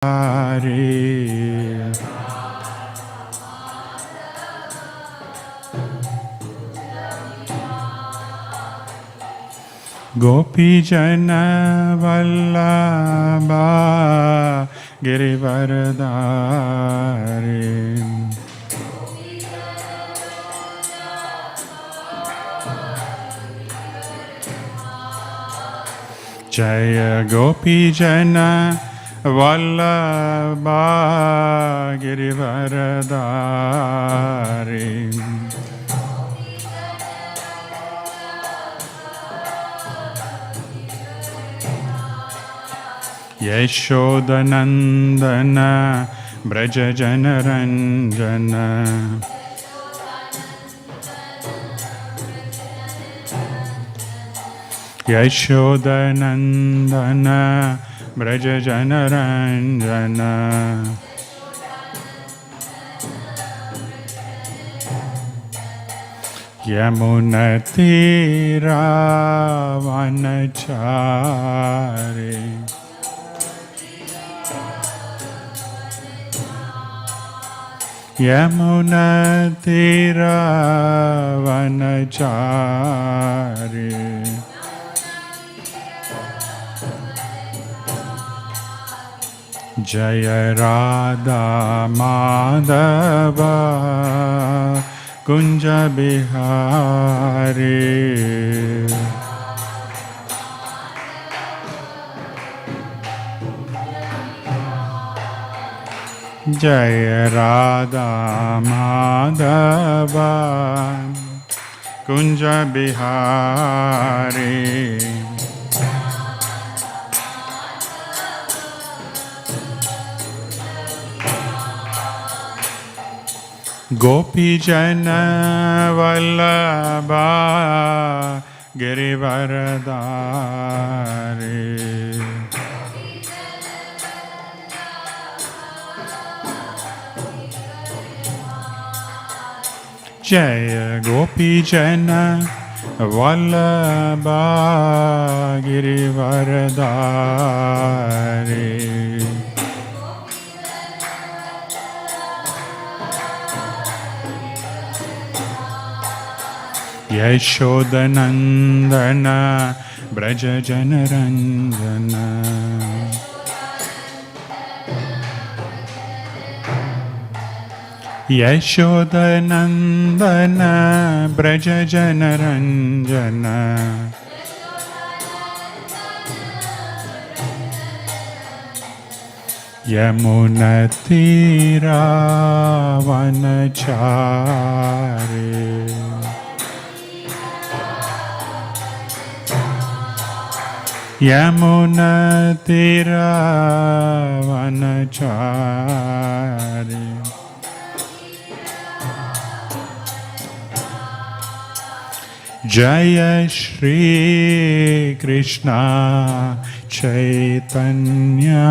Hare. Gopijana Vallabha Girivaradari. Jaya Gopijana Vallabha Girivaradari. Yashodanandana Braja Janaranjana. Yashodanandana Braja Janaranjana. Yamunatira Vanachari. Yamunatira Vanachari. Jaya Radha Madhava Kunja Bihari. Jaya Radha Madhava Kunja Bihari. Gopijana Vallabha Girivaradari. Jaya Gopijana Vallabha Girivaradari. Yashodanandana Braja Janaranjana. Yashodanandana Braja Janaranjana. Yamunatira Vanachari. Yamunatira Vanachari. Jaya Shri Krishna Chaitanya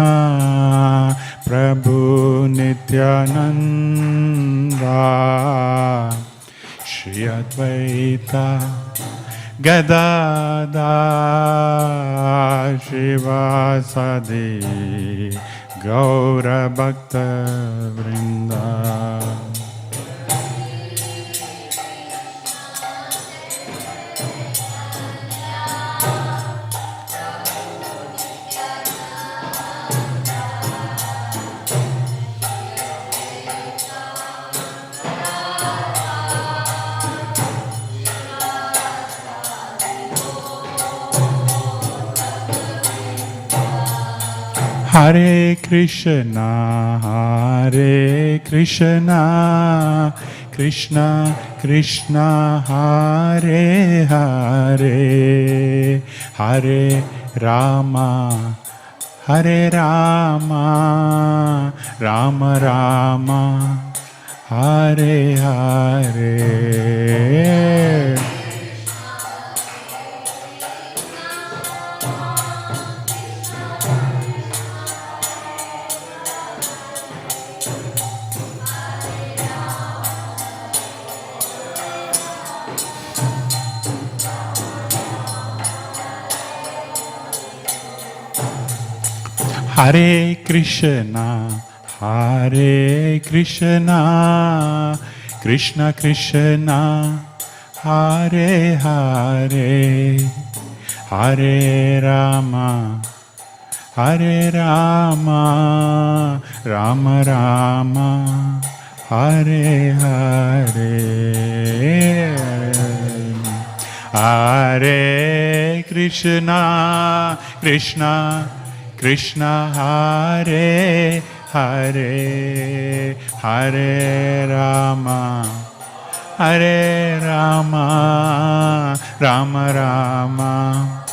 Prabhu Nityananda Shri Advaita Gadadhar Shivasadi Gaura Bhakta Vrinda. Hare Krishna, Hare Krishna, Krishna Krishna, Hare Hare, Hare Rama, Hare Rama, Rama Rama, Hare Hare. Hare Krishna, Hare Krishna, Krishna Krishna, Hare Hare, Hare Rama, Hare Rama, Rama Rama, Hare Hare. Hare Krishna, Krishna Krishna, Hare Hare, Hare Rama, Hare Rama, Rama Rama.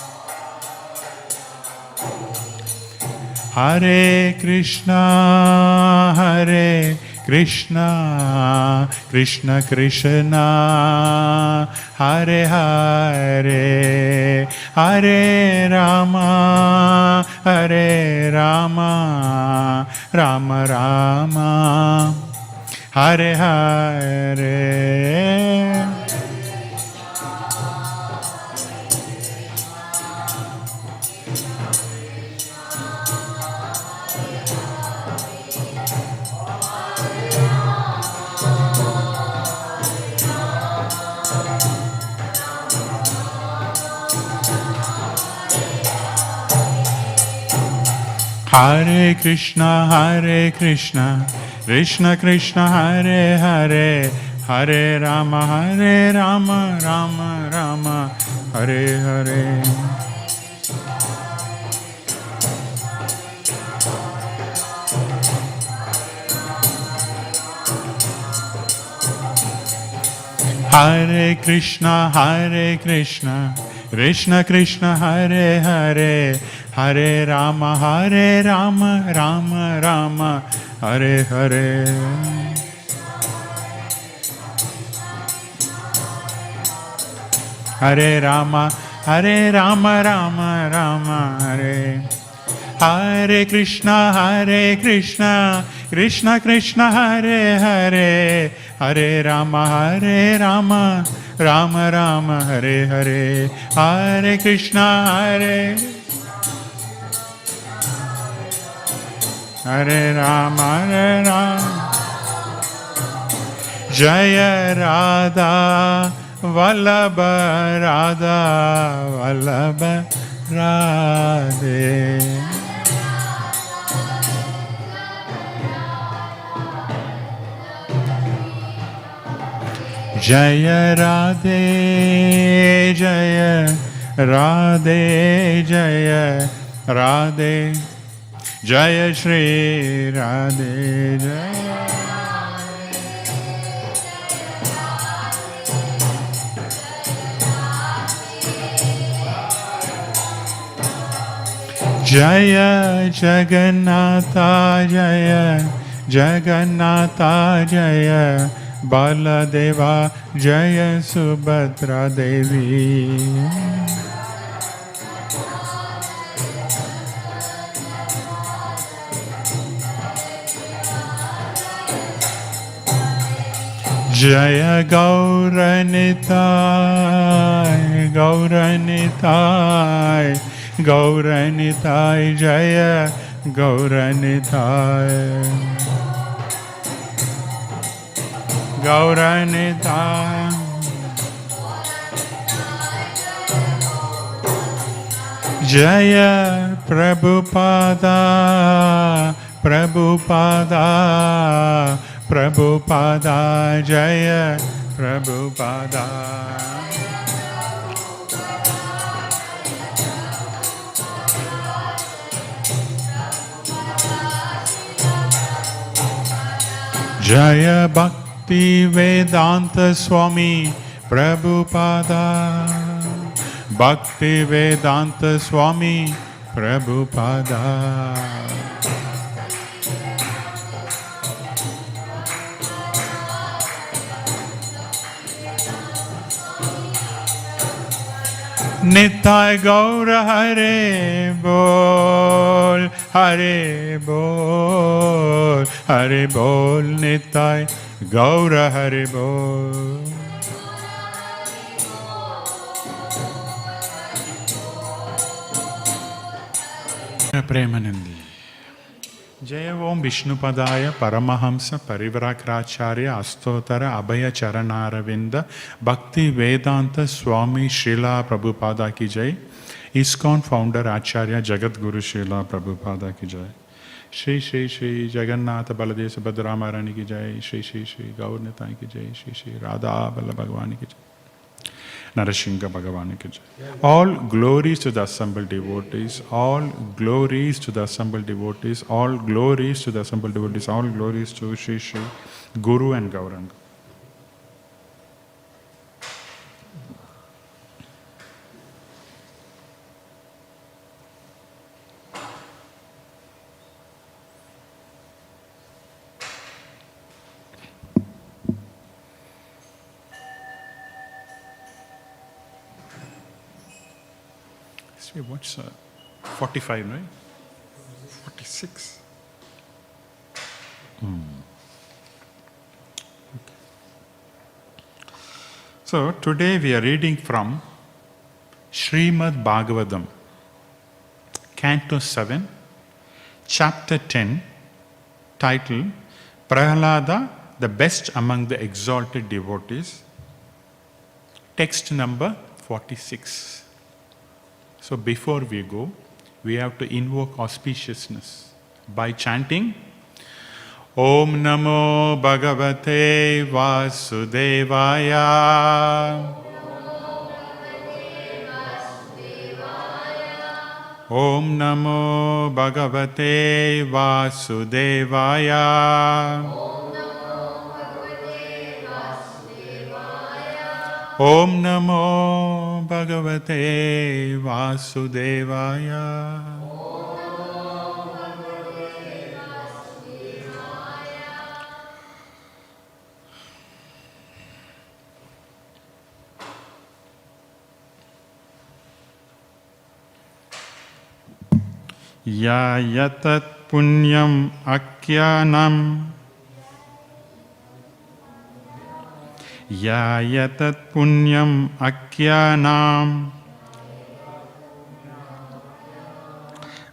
Hare Krishna, Hare Krishna, Krishna Krishna, Hare Hare, Hare Rama, Hare Rama, Rama Rama, Hare Hare. Hare Krishna, Krishna Krishna, Hare Hare, Hare Rama, Rama Rama, Hare Hare. Hare Krishna, Krishna Krishna, Hare Hare, Hare Rama, Rama Rama, Hare Hare. Hare Rama, Rama Rama, Hare. Hare Krishna, Krishna Krishna, Hare Hare, Hare Rama, Rama Rama, Hare Hare. Hare Krishna, Hare Rama. Jaya Radha Vallabha, Radha Vallabha Radhe. Jaya Radhe, Jaya Radhe, Jaya Radhe, Jaya Shri Radhe, Jaya. Jaya Jagannatha, Jaya Jagannatha, Jaya Baladeva, Jaya Subhadra Devi. Jaya Gauranitai, Gauranitai, Gauranitai, Jaya Gauranitai, Gauranitai. Jaya Prabhupada, Prabhupada, Prabhupada, Jaya Prabhupada. Jaya Bhaktivedanta Swami Prabhupada, Bhaktivedanta Swami Prabhupada. Nitai Gaura Hare Bol, Hare Bol, Hare Bol, Nitai Gaura Hare Bol. Premanandi. Jaya Om Vishnupadaya Paramahamsa Parivrakracharya Astotara Abhaya Charanaravinda Bhaktivedanta Swami Srila Prabhupada ki jai. ISKCON Founder-Acharya Jagat Guru Srila Prabhupada ki jai. Shri Shri Shri Jagannatha Baladev Subhadra Maharani ki jai. Shri Shri Shri Gaur Nitai ki jai. Shri Shri Radha Vallabha Bhagavani ki jai. Narasingha Bhagavani ki jai. All glories to the assembled devotees. All glories to the assembled devotees. All glories to the assembled devotees. All glories to Shri Shri Guru and Gauranga. What's 45, right? 46. Okay. So today we are reading from Śrīmad Bhāgavatam, Canto 7, Chapter 10, title Prahlada, the best among the exalted devotees, text number 46. So before we go, we have to invoke auspiciousness by chanting Om Namo Bhagavate Vasudevaya. Om Namo Bhagavate Vasudevaya. Om Namo Bhagavate Vasudevaya. Ya yatat punyam akyanam. Ya yatat punyam akyanam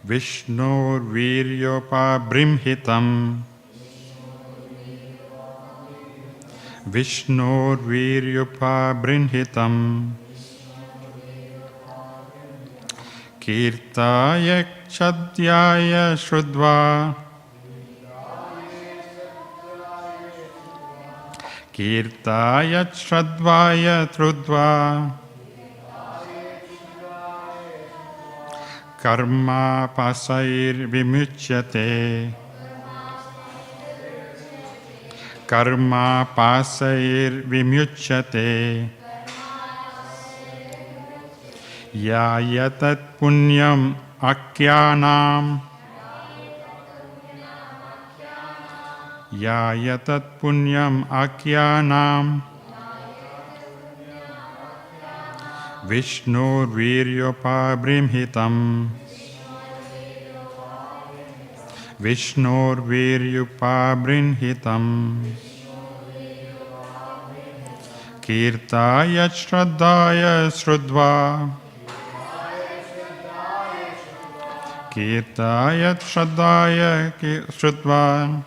Vishnur viryopa brimhitam. Vishnur viryopa brimhitam. Kirtaya chadhyaya shrudva. Kirtaya shradvaya trudva. Karma pasair vimuchyate. Karma pasair vimuchyate. Ya yatat punyam akyanam. Ya yatat punyam akyanam Vishnur viryopa brimhitam. Vishnur viryopa brimhitam. Kirtaya shraddhaya shrudva. Kirtaya shraddhaya shrudva.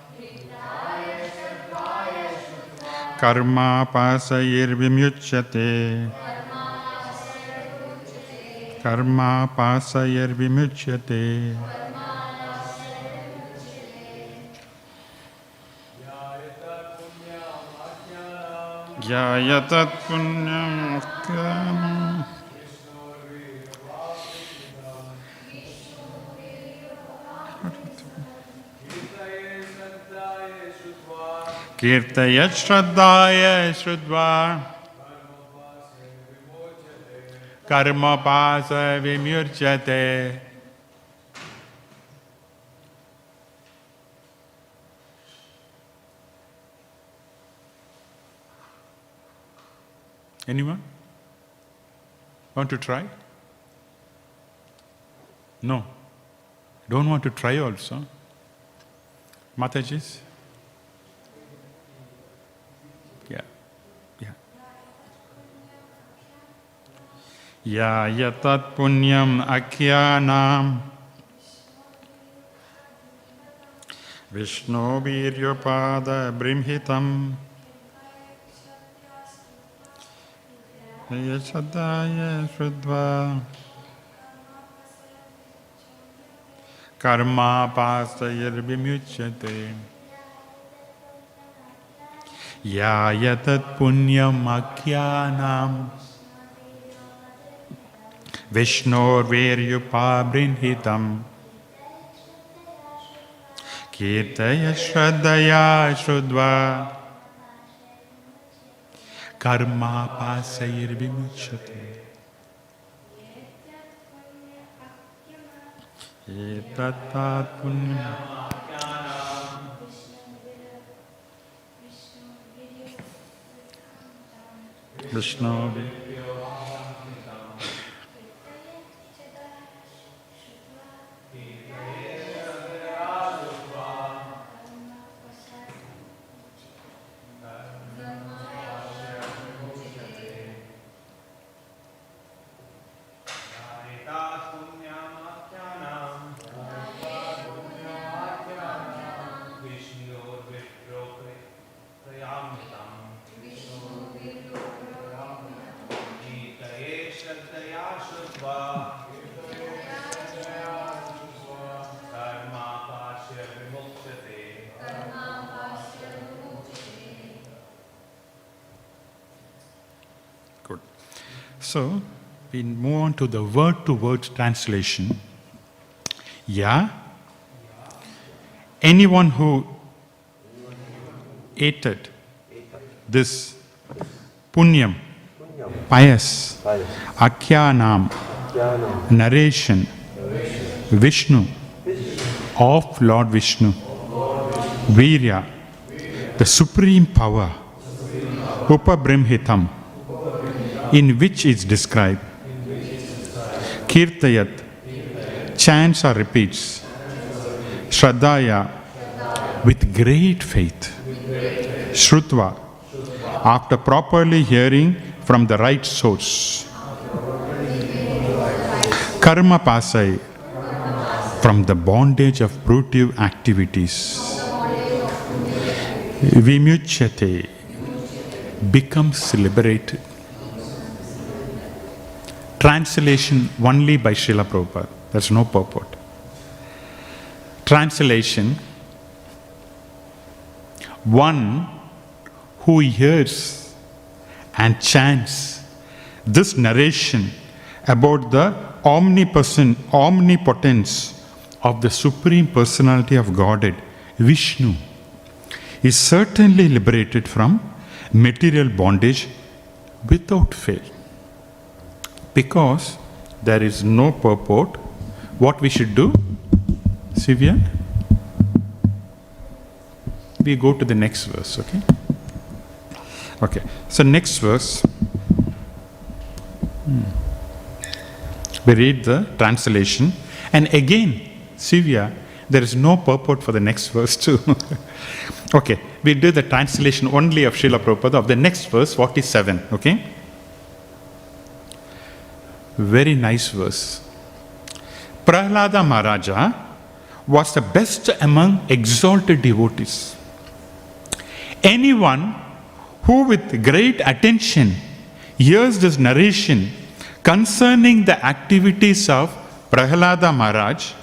Karma pasayir vimuchyate. Karma pasayir vimuchyate. Yayatat punyam akyanam. Kirtayat shraddhaya shrudva. Karma pasa vimurchate. Anyone? Want to try? No. Don't want to try also? Matajis? Yeah. Ya yatat punyam akyanam Vishnu Viryapada Brimhitam Yachadaya Shrudva Karma Pasayar Vimuchyate Yayatat Punyam Akyanam Vishnu Viryapada Brimhitam Kirtaya Shraddhaya Shrudva Karma Pasayir Vimuchyate Etatat Punyam Vishnu Good. So, we move on to the word-to-word translation. Yeah. Anyone who aided this punyam, pious, akyanam, narration, Vishnu, of Lord Vishnu, Virya, the supreme power, Upabrimhitam, in which is described, Kirtayat, chants or repeats, Shraddhaya, with great faith, Shrutva, after properly hearing from the right source, Karma Pasai, from the bondage of fruitive activities, Vimuchyate, becomes liberated. Translation only by Srila Prabhupada. There's no purport. Translation: one who hears and chants this narration about the omnipotence of the Supreme Personality of Godhead, Vishnu, is certainly liberated from material bondage without fail. Because there is no purport, what we should do? Sivya? We go to the next verse, okay? Okay, so next verse. We read the translation, and again, Sivya, there is no purport for the next verse too. Okay, we do the translation only of Srila Prabhupada of the next verse, 47, okay? Very nice verse. Prahlada Maharaja was the best among exalted devotees. Anyone who with great attention hears this narration concerning the activities of Prahlada Maharaj,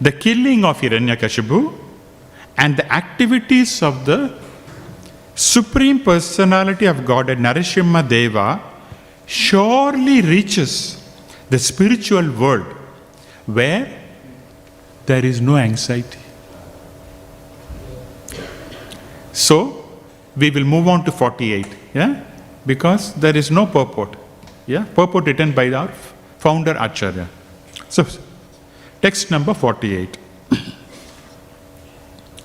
the killing of Hiranyakashipu, and the activities of the Supreme Personality of Godhead, Narasimha Deva, surely reaches the spiritual world where there is no anxiety. So, we will move on to 48, yeah? Because there is no purport. Yeah? Purport written by our Founder-Acharya. So, text number 48.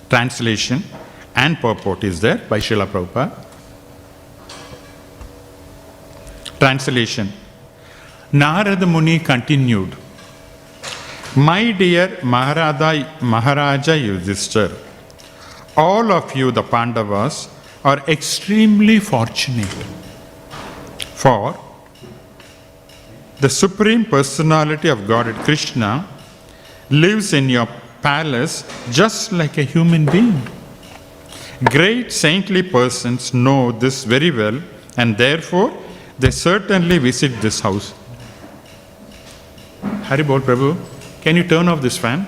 Translation and purport is there by Srila Prabhupada. Translation. Narada Muni continued, "My dear Maharaja Yudhishthira, all of you, the Pandavas, are extremely fortunate. For the Supreme Personality of Godhead, Krishna, lives in your palace just like a human being. Great saintly persons know this very well, and therefore they certainly visit this house. Hare Bol Prabhu, can you turn off this fan?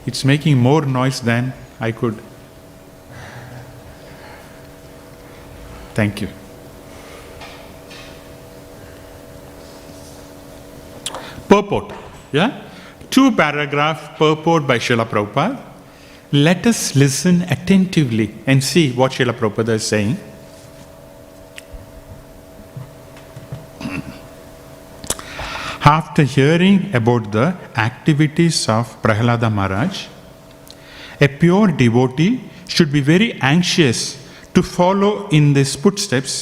It's making more noise than I could. Thank you. Purport. Yeah? 2 paragraph purport by Srila Prabhupada. Let us listen attentively and see what Srila Prabhupada is saying. After hearing about the activities of Prahlada Maharaj, a pure devotee should be very anxious to follow in these footsteps,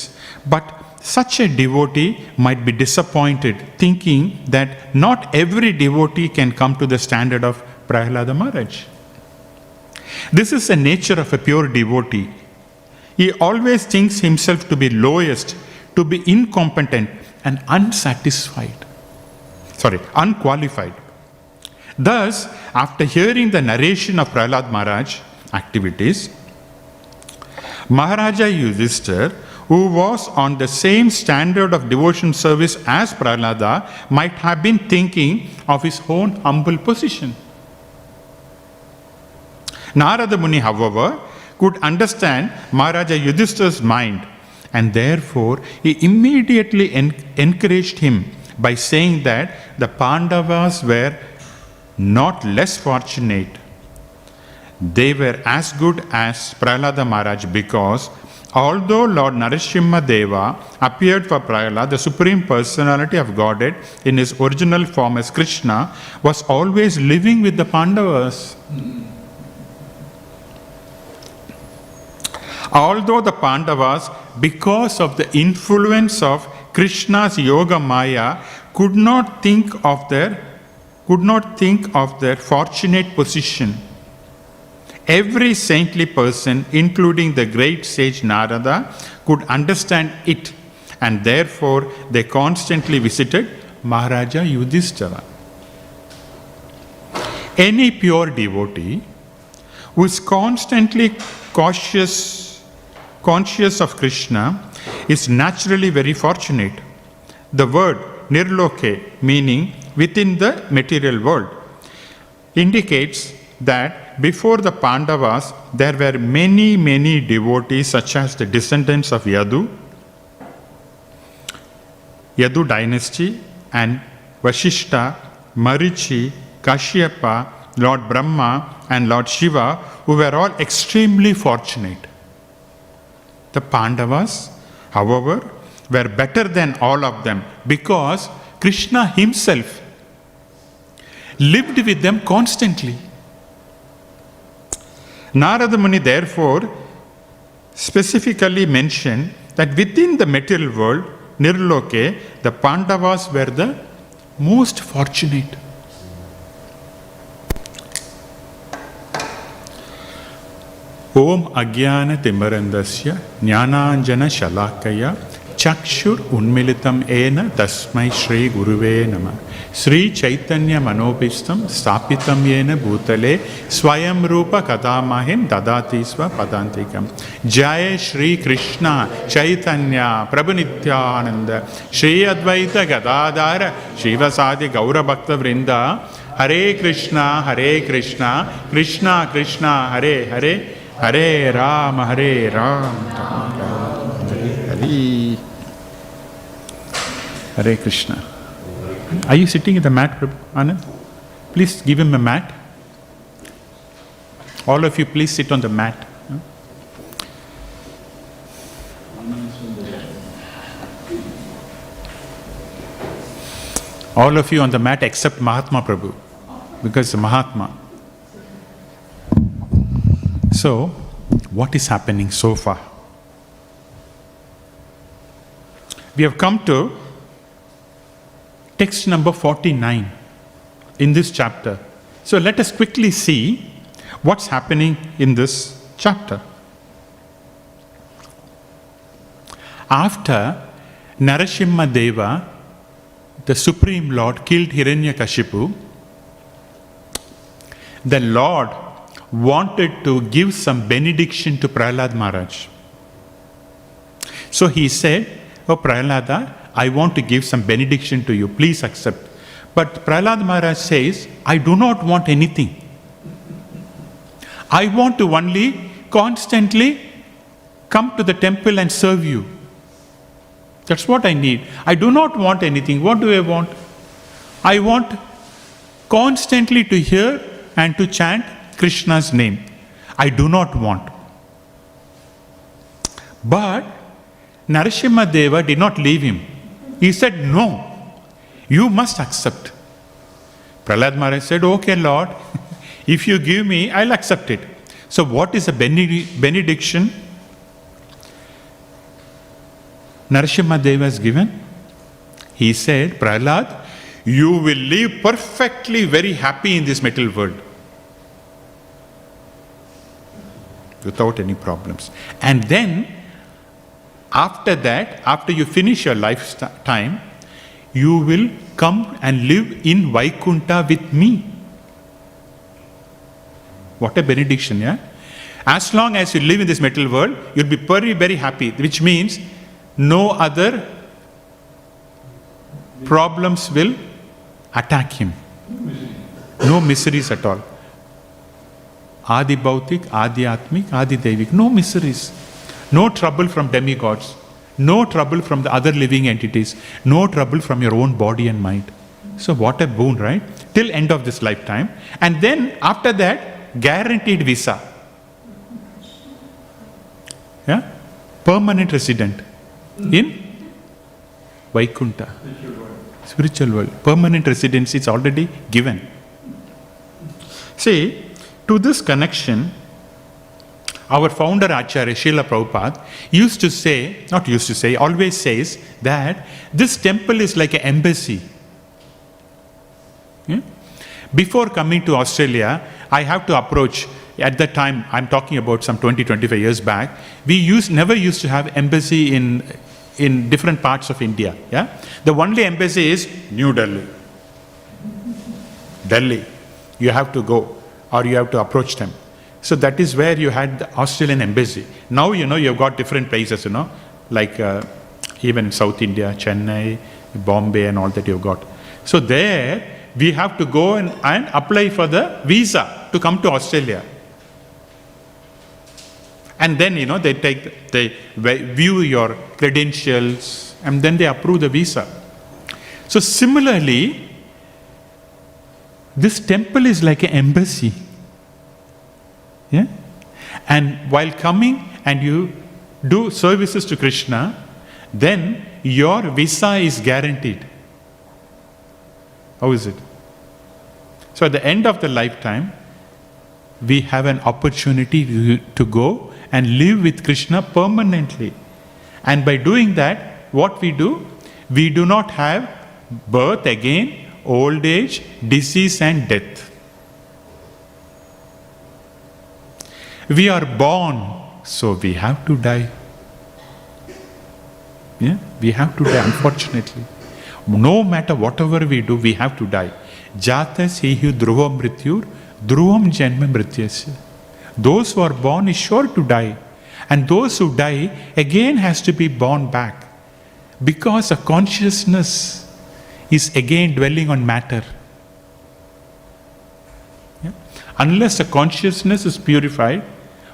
but such a devotee might be disappointed, thinking that not every devotee can come to the standard of Prahlada Maharaj. This is the nature of a pure devotee. He always thinks himself to be lowest, to be incompetent and unqualified. Thus, after hearing the narration of Prahlad Maharaj activities, Maharaja Yudhishthira, who was on the same standard of devotion service as Prahlada, might have been thinking of his own humble position. Narada Muni, however, could understand Maharaja Yudhishthira's mind, and therefore he immediately encouraged him by saying that the Pandavas were not less fortunate. They were as good as Prahlada Maharaj, because although Lord Narasimha Deva appeared for Prahlada, the Supreme Personality of Godhead in his original form as Krishna was always living with the Pandavas. Although the Pandavas, because of the influence of Krishna's Yoga Maya, could not think of their fortunate position, every saintly person, including the great sage Narada, could understand it, and therefore they constantly visited Maharaja Yudhishthira. Any pure devotee who is constantly conscious of Krishna is naturally very fortunate. The word nirloke, meaning within the material world, indicates that before the Pandavas there were many devotees, such as the descendants of Yadu dynasty, and Vashishta, Marichi, Kashyapa, Lord Brahma and Lord Shiva, who were all extremely fortunate. The Pandavas, however, were better than all of them, because Krishna himself lived with them constantly. Narada Muni therefore specifically mentioned that within the material world, Nirloke, the Pandavas were the most fortunate. Om Agyana Timarandasya Jnananjana Shalakaya Chakshur Unmilitam Ena Tasmai Shri Guruve Nama Sri Chaitanya Manopistam Stapitam Yena Bhutale Swayam Rupa Kadamahim Dadatisva Padantikam Jaya Shri Krishna Chaitanya Prabhu Nityananda Shri Advaita Gadadara Shivasadi Gaura Bhakta Vrinda Hare Krishna Krishna Krishna Hare Hare Hare Rama Hare Rama Hare Hare Krishna. Are you sitting in the mat, Anand? Please give him a mat. All of you, please sit on the mat. All of you on the mat except Mahatma Prabhu, because the Mahatma. So, what is happening so far? We have come to text number 49 in this chapter. So let us quickly see what's happening in this chapter. After Narasimha Deva, the Supreme Lord, killed Hiranyakashipu, the Lord wanted to give some benediction to Prahlad Maharaj. So he said, "Oh Prahlada, I want to give some benediction to you. Please accept." But Prahlad Maharaj says, "I do not want anything. I want to only constantly come to the temple and serve you. That's what I need. I do not want anything. What do I want? I want constantly to hear and to chant Krishna's name. I do not want." But Narasimha Deva did not leave him. He said, "No, you must accept." Prahlad Maharaj said, "Okay, Lord, if you give me, I'll accept it." So what is a benediction Narasimha Deva has given? He said, "Prahlad, you will live perfectly very happy in this material world, without any problems. And then, after that, after you finish your lifetime, you will come and live in Vaikunta with me." What a benediction, yeah? As long as you live in this material world, you'll be very, very happy, which means no other problems will attack him. No miseries at all. Adi Bhautik, Adi Atmik, Adi Devik. No miseries. No trouble from demigods. No trouble from the other living entities. No trouble from your own body and mind. So what a boon, right? Till end of this lifetime. And then after that, guaranteed visa. Yeah? Permanent resident in Vaikunta. Spiritual world. Permanent residency is already given. See, to this connection, our Founder-Acharya, Srila Prabhupada, always says that this temple is like an embassy. Yeah? Before coming to Australia, I have to approach, at that time, I'm talking about some 20-25 years back, we never used to have embassy in different parts of India. Yeah? The only embassy is New Delhi. Delhi. You have to go, or you have to approach them. So that is where you had the Australian embassy. Now, you've got different places, like even South India, Chennai, Bombay and all that you've got. So there, we have to go and apply for the visa to come to Australia. And then, they view your credentials and then they approve the visa. So similarly, this temple is like an embassy. Yeah? And while coming and you do services to Krishna, then your visa is guaranteed. How is it? So at the end of the lifetime, we have an opportunity to go and live with Krishna permanently. And by doing that, what we do? We do not have birth again, old age, disease and death. We are born, so we have to die. Yeah? We have to die, unfortunately. No matter whatever we do, we have to die. Jatas hehu dhruvam mrityur, dhruvam janma mrityasya. Those who are born is sure to die. And those who die, again has to be born back. Because a consciousness is again dwelling on matter. Yeah? Unless the consciousness is purified,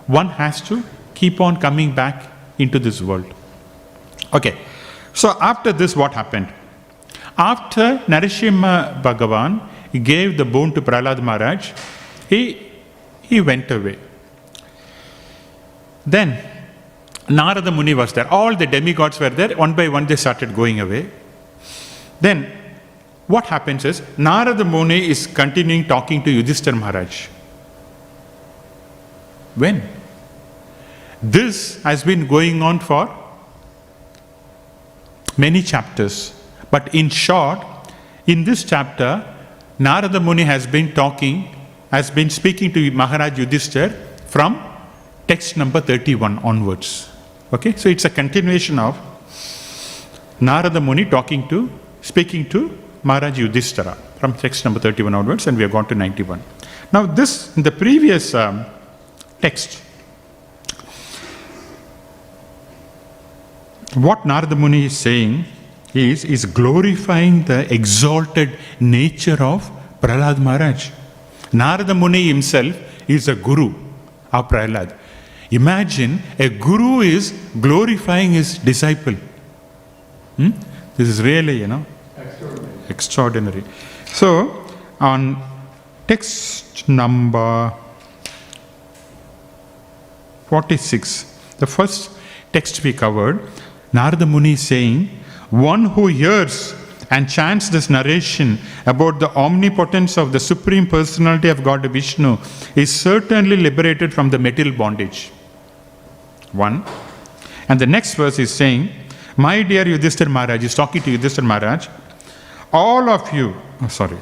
one has to keep on coming back into this world. Okay, so after this, what happened? After Narasimha Bhagavan gave the boon to Prahlad Maharaj, he went away. Then Narada Muni was there. All the demigods were there. One by one they started going away. Then what happens is, Narada Muni is continuing talking to Yudhishthira Maharaj. When? This has been going on for many chapters. But in short, in this chapter, Narada Muni has been speaking to Maharaj Yudhishthira from text number 31 onwards. Okay, so it's a continuation of Narada Muni speaking to Maharaj Yudhishthira from text number 31 onwards, and we have gone to 91. Now this, in the previous text, what Narada Muni is saying is glorifying the exalted nature of Prahlad Maharaj. Narada Muni himself is a guru of Prahlad. Imagine a guru is glorifying his disciple. This is really, extraordinary. So, on text number 46, the first text we covered, Narada Muni is saying, one who hears and chants this narration about the omnipotence of the Supreme Personality of God Vishnu is certainly liberated from the material bondage. 1. And the next verse is saying, my dear Yudhishthira Maharaj, is talking to Yudhishthira Maharaj, all of you,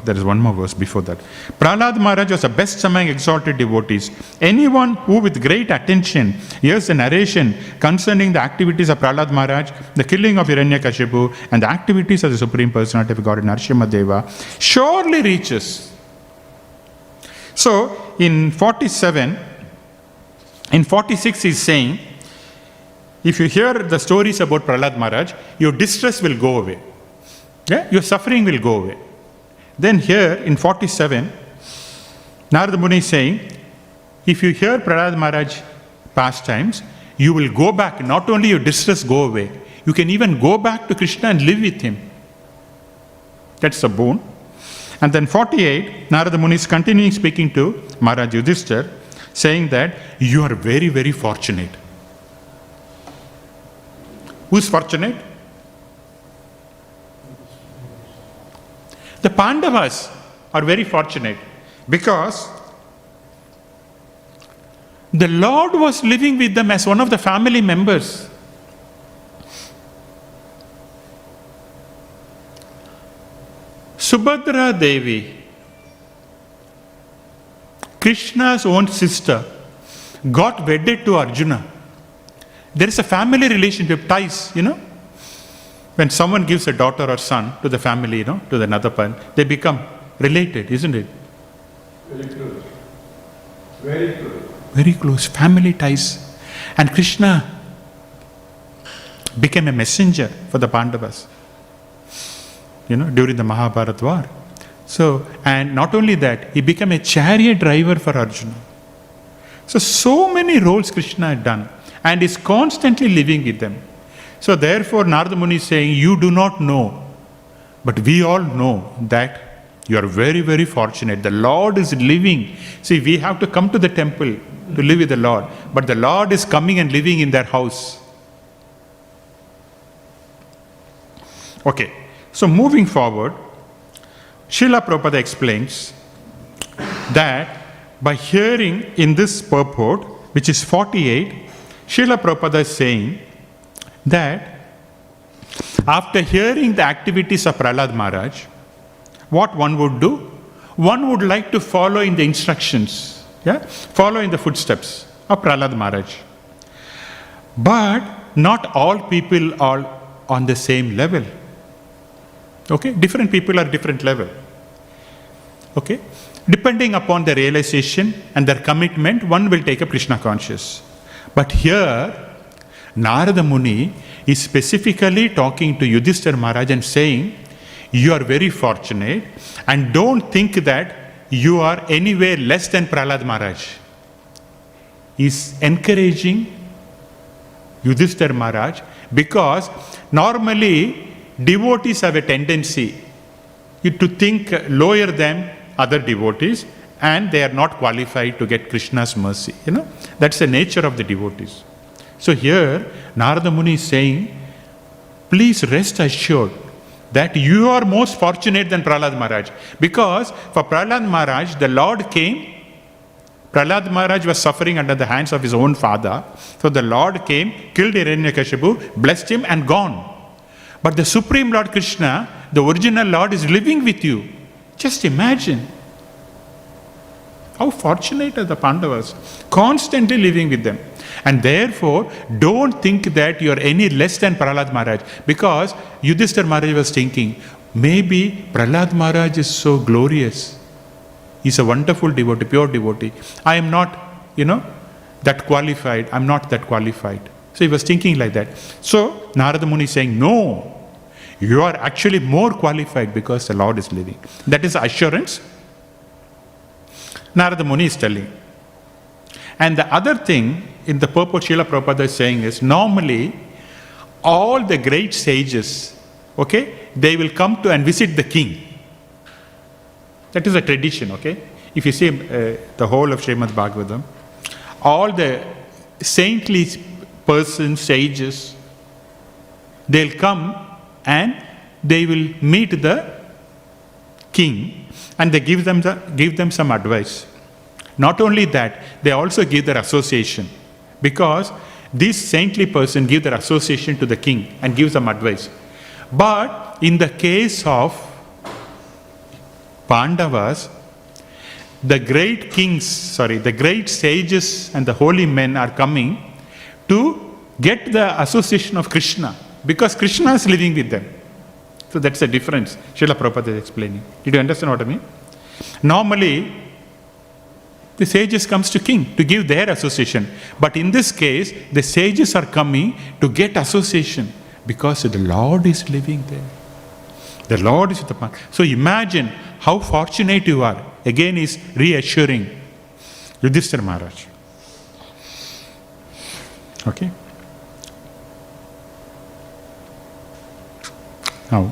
there is one more verse before that. Prahlad Maharaj was the best among exalted devotees. Anyone who with great attention hears the narration concerning the activities of Prahlad Maharaj, the killing of Hiranyakashipu, and the activities of the Supreme Personality of God, Narasimha Deva, surely reaches. So, in 47, in 46 he is saying, if you hear the stories about Prahlad Maharaj, your distress will go away. Yeah? Your suffering will go away. Then here in 47, Narada Muni is saying, if you hear Prahlad Maharaj pastimes, you will go back, not only your distress go away, you can even go back to Krishna and live with him. That's a boon. And then 48, Narada Muni is continuing speaking to Maharaj Yudhishthira, saying that you are very, very fortunate. Who's fortunate? The Pandavas are very fortunate because the Lord was living with them as one of the family members. Subhadra Devi, Krishna's own sister, got wedded to Arjuna. There is a family relationship, ties, When someone gives a daughter or son to the family, to the another person, they become related, isn't it? Very close. Very close. Very close, family ties. And Krishna became a messenger for the Pandavas, during the Mahabharata war. So, and not only that, he became a chariot driver for Arjuna. So many roles Krishna had done and is constantly living with them. So therefore, Narada Muni is saying, you do not know, but we all know that you are very, very fortunate. The Lord is living. See, we have to come to the temple to live with the Lord, but the Lord is coming and living in their house. Okay, so moving forward, Srila Prabhupada explains that by hearing in this purport, which is 48, Srila Prabhupada is saying that after hearing the activities of Prahlad Maharaj, what one would do? One would like to follow in the instructions, follow in the footsteps of Prahlad Maharaj. But not all people are on the same level. Okay, different people are different level. Okay, depending upon their realization and their commitment, one will take up Krishna conscious. But here, Narada Muni is specifically talking to Yudhishthira Maharaj and saying, you are very fortunate and don't think that you are anywhere less than Prahlad Maharaj. He is encouraging Yudhishthira Maharaj because normally devotees have a tendency to think lower than other devotees and they are not qualified to get Krishna's mercy. That's the nature of the devotees. So here, Narada Muni is saying, please rest assured that you are most fortunate than Prahlad Maharaj. Because for Prahlad Maharaj, the Lord came. Prahlad Maharaj was suffering under the hands of his own father. So the Lord came, killed Hiranyakashipu, blessed him and gone. But the Supreme Lord Krishna, the original Lord, is living with you. Just imagine. How fortunate are the Pandavas, constantly living with them. And therefore, don't think that you are any less than Prahlad Maharaj. Because Yudhishthira Maharaj was thinking, maybe Prahlad Maharaj is so glorious. He's a wonderful devotee, pure devotee. I am not, that qualified. I'm not that qualified. So he was thinking like that. So Narada Muni is saying, no, you are actually more qualified because the Lord is living. That is assurance Narada Muni is telling. And the other thing in the purport Srila Prabhupada is saying is, normally all the great sages, they will come to and visit the king. That is a tradition, If you see the whole of Śrīmad Bhāgavatam, all the saintly persons, sages, they'll come and they will meet the king and they give them some advice. Not only that, they also give their association, because this saintly person give their association to the king and give some advice. But in the case of Pandavas, the great the great sages and the holy men are coming to get the association of Krishna, because Krishna is living with them. So that's the difference Srila Prabhupada is explaining. Did you understand what I mean? Normally, the sages comes to king to give their association. But in this case, the sages are coming to get association because the Lord is living there. The Lord is with the man. So imagine how fortunate you are. Again is reassuring Yudhishthira Maharaj. Okay? Now,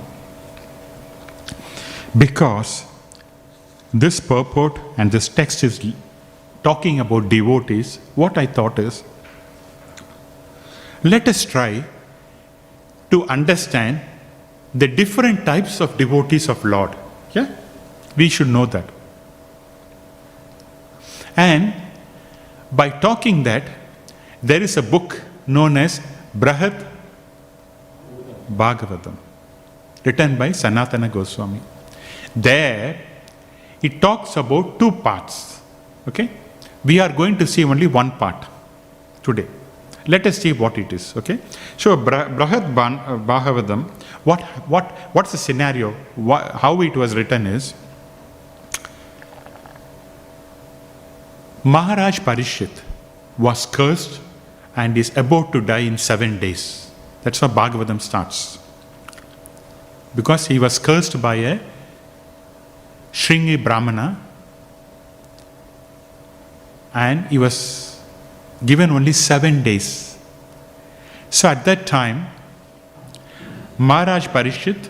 because this purport and this text is talking about devotees, what I thought is, let us try to understand the different types of devotees of Lord. Yeah? We should know that. And by talking that, there is a book known as Śrīmad Bhāgavatam, written by Sanatana Goswami. There, it talks about two parts. Okay? We are going to see only one part today. Let us see what it is. Okay? So, Śrīmad Bhāgavatam, what's the scenario? How it was written is, Maharaj Parishit was cursed and is about to die in 7 days. That's how Bhagavatam starts. Because he was cursed by a Shringi Brahmana, and he was given only 7 days. So at that time, Maharaj Parishit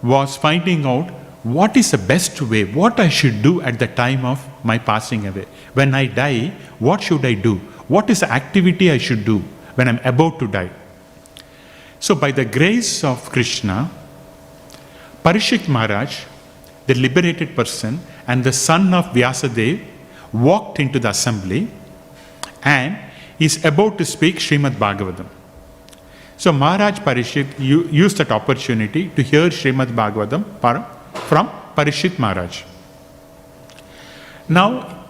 was finding out what is the best way, what I should do at the time of my passing away. When I die, what should I do? What is the activity I should do when I'm about to die? So by the grace of Krishna, Parishit Maharaj, the liberated person and the son of Vyasadeva, walked into the assembly and is about to speak Śrīmad Bhāgavatam. So Maharaj Parishit used that opportunity to hear Śrīmad Bhāgavatam from Parishit Maharaj. Now,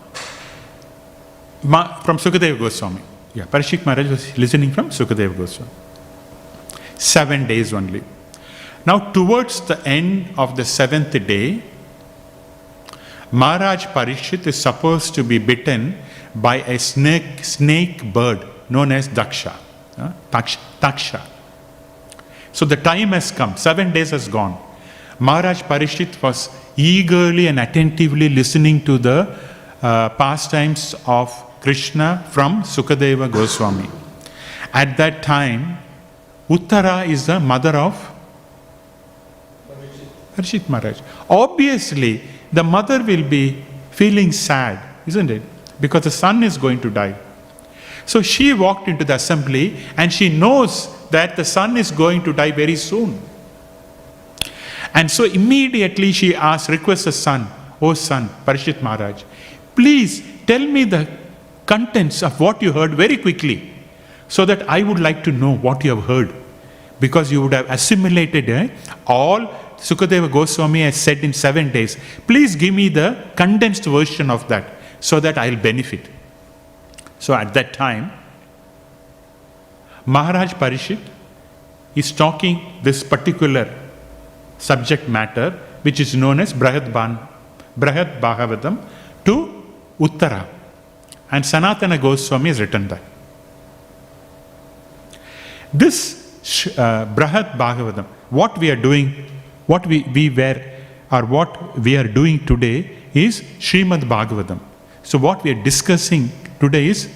from Sukadeva Goswami. Yeah, Parishit Maharaj was listening from Sukadeva Goswami. 7 days only. Now, towards the end of the 7th day, Maharaj Parishit is supposed to be bitten by a snake bird known as Daksha. Taksha. So the time has come, 7 days has gone. Maharaj Parishit was eagerly and attentively listening to the pastimes of Krishna from Sukadeva Goswami. At that time, Uttara is the mother of Parishit Maharaj. Obviously, the mother will be feeling sad, isn't it? Because the son is going to die. So she walked into the assembly and she knows that the son is going to die very soon. And so immediately she requests the son, "Oh son, Parishit Maharaj, please tell me the contents of what you heard very quickly, so that I would like to know what you have heard. Because you would have assimilated all Sukadeva Goswami has said in 7 days. Please give me the condensed version of that, so that I'll benefit." So at that time, Maharaj Parishit is talking this particular subject matter, which is known as Śrīmad Bhāgavatam, to Uttara. And Sanatana Goswami has written that. This Brihad Bhagavatam, what we are doing, what we were, or what we are doing today is Śrīmad Bhāgavatam. So what we are discussing today is,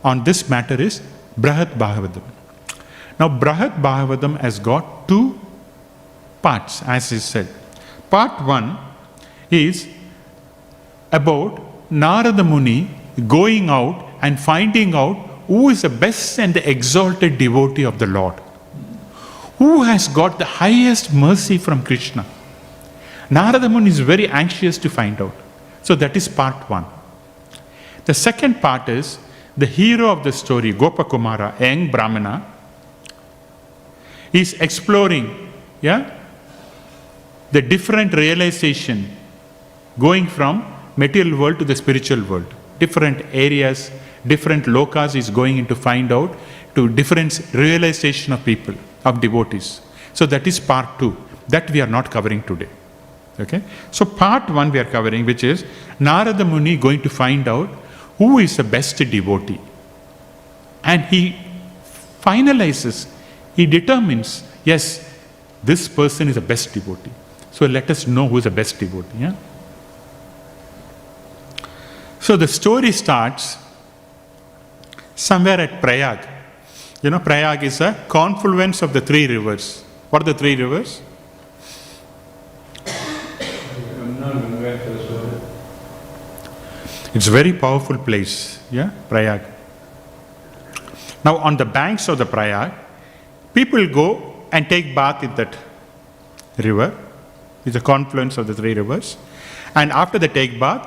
on this matter is Brihad Bhagavatam. Now Brihad Bhagavatam has got two parts, as is said. Part 1 is about Narada Muni going out and finding out who is the best and the exalted devotee of the Lord. Who has got the highest mercy from Krishna? Narada Muni is very anxious to find out. So that is part 1. The second part is the hero of the story, Gopakumara, a young Brahmana, is exploring the different realization going from material world to the spiritual world. Different areas, different lokas is going in to find out to different realization of people, of devotees. So that is part 2. That we are not covering today. Okay? So part 1 we are covering, which is Narada Muni going to find out who is the best devotee. And he finalizes, he determines, yes, this person is the best devotee. So let us know who is the best devotee. Yeah? So the story starts somewhere at Prayag. You know, Prayag is a confluence of the 3 rivers. What are the 3 rivers? It's a very powerful place, Prayag. Now on the banks of the Prayag, people go and take bath in that river. It's a confluence of the 3 rivers. And after they take bath,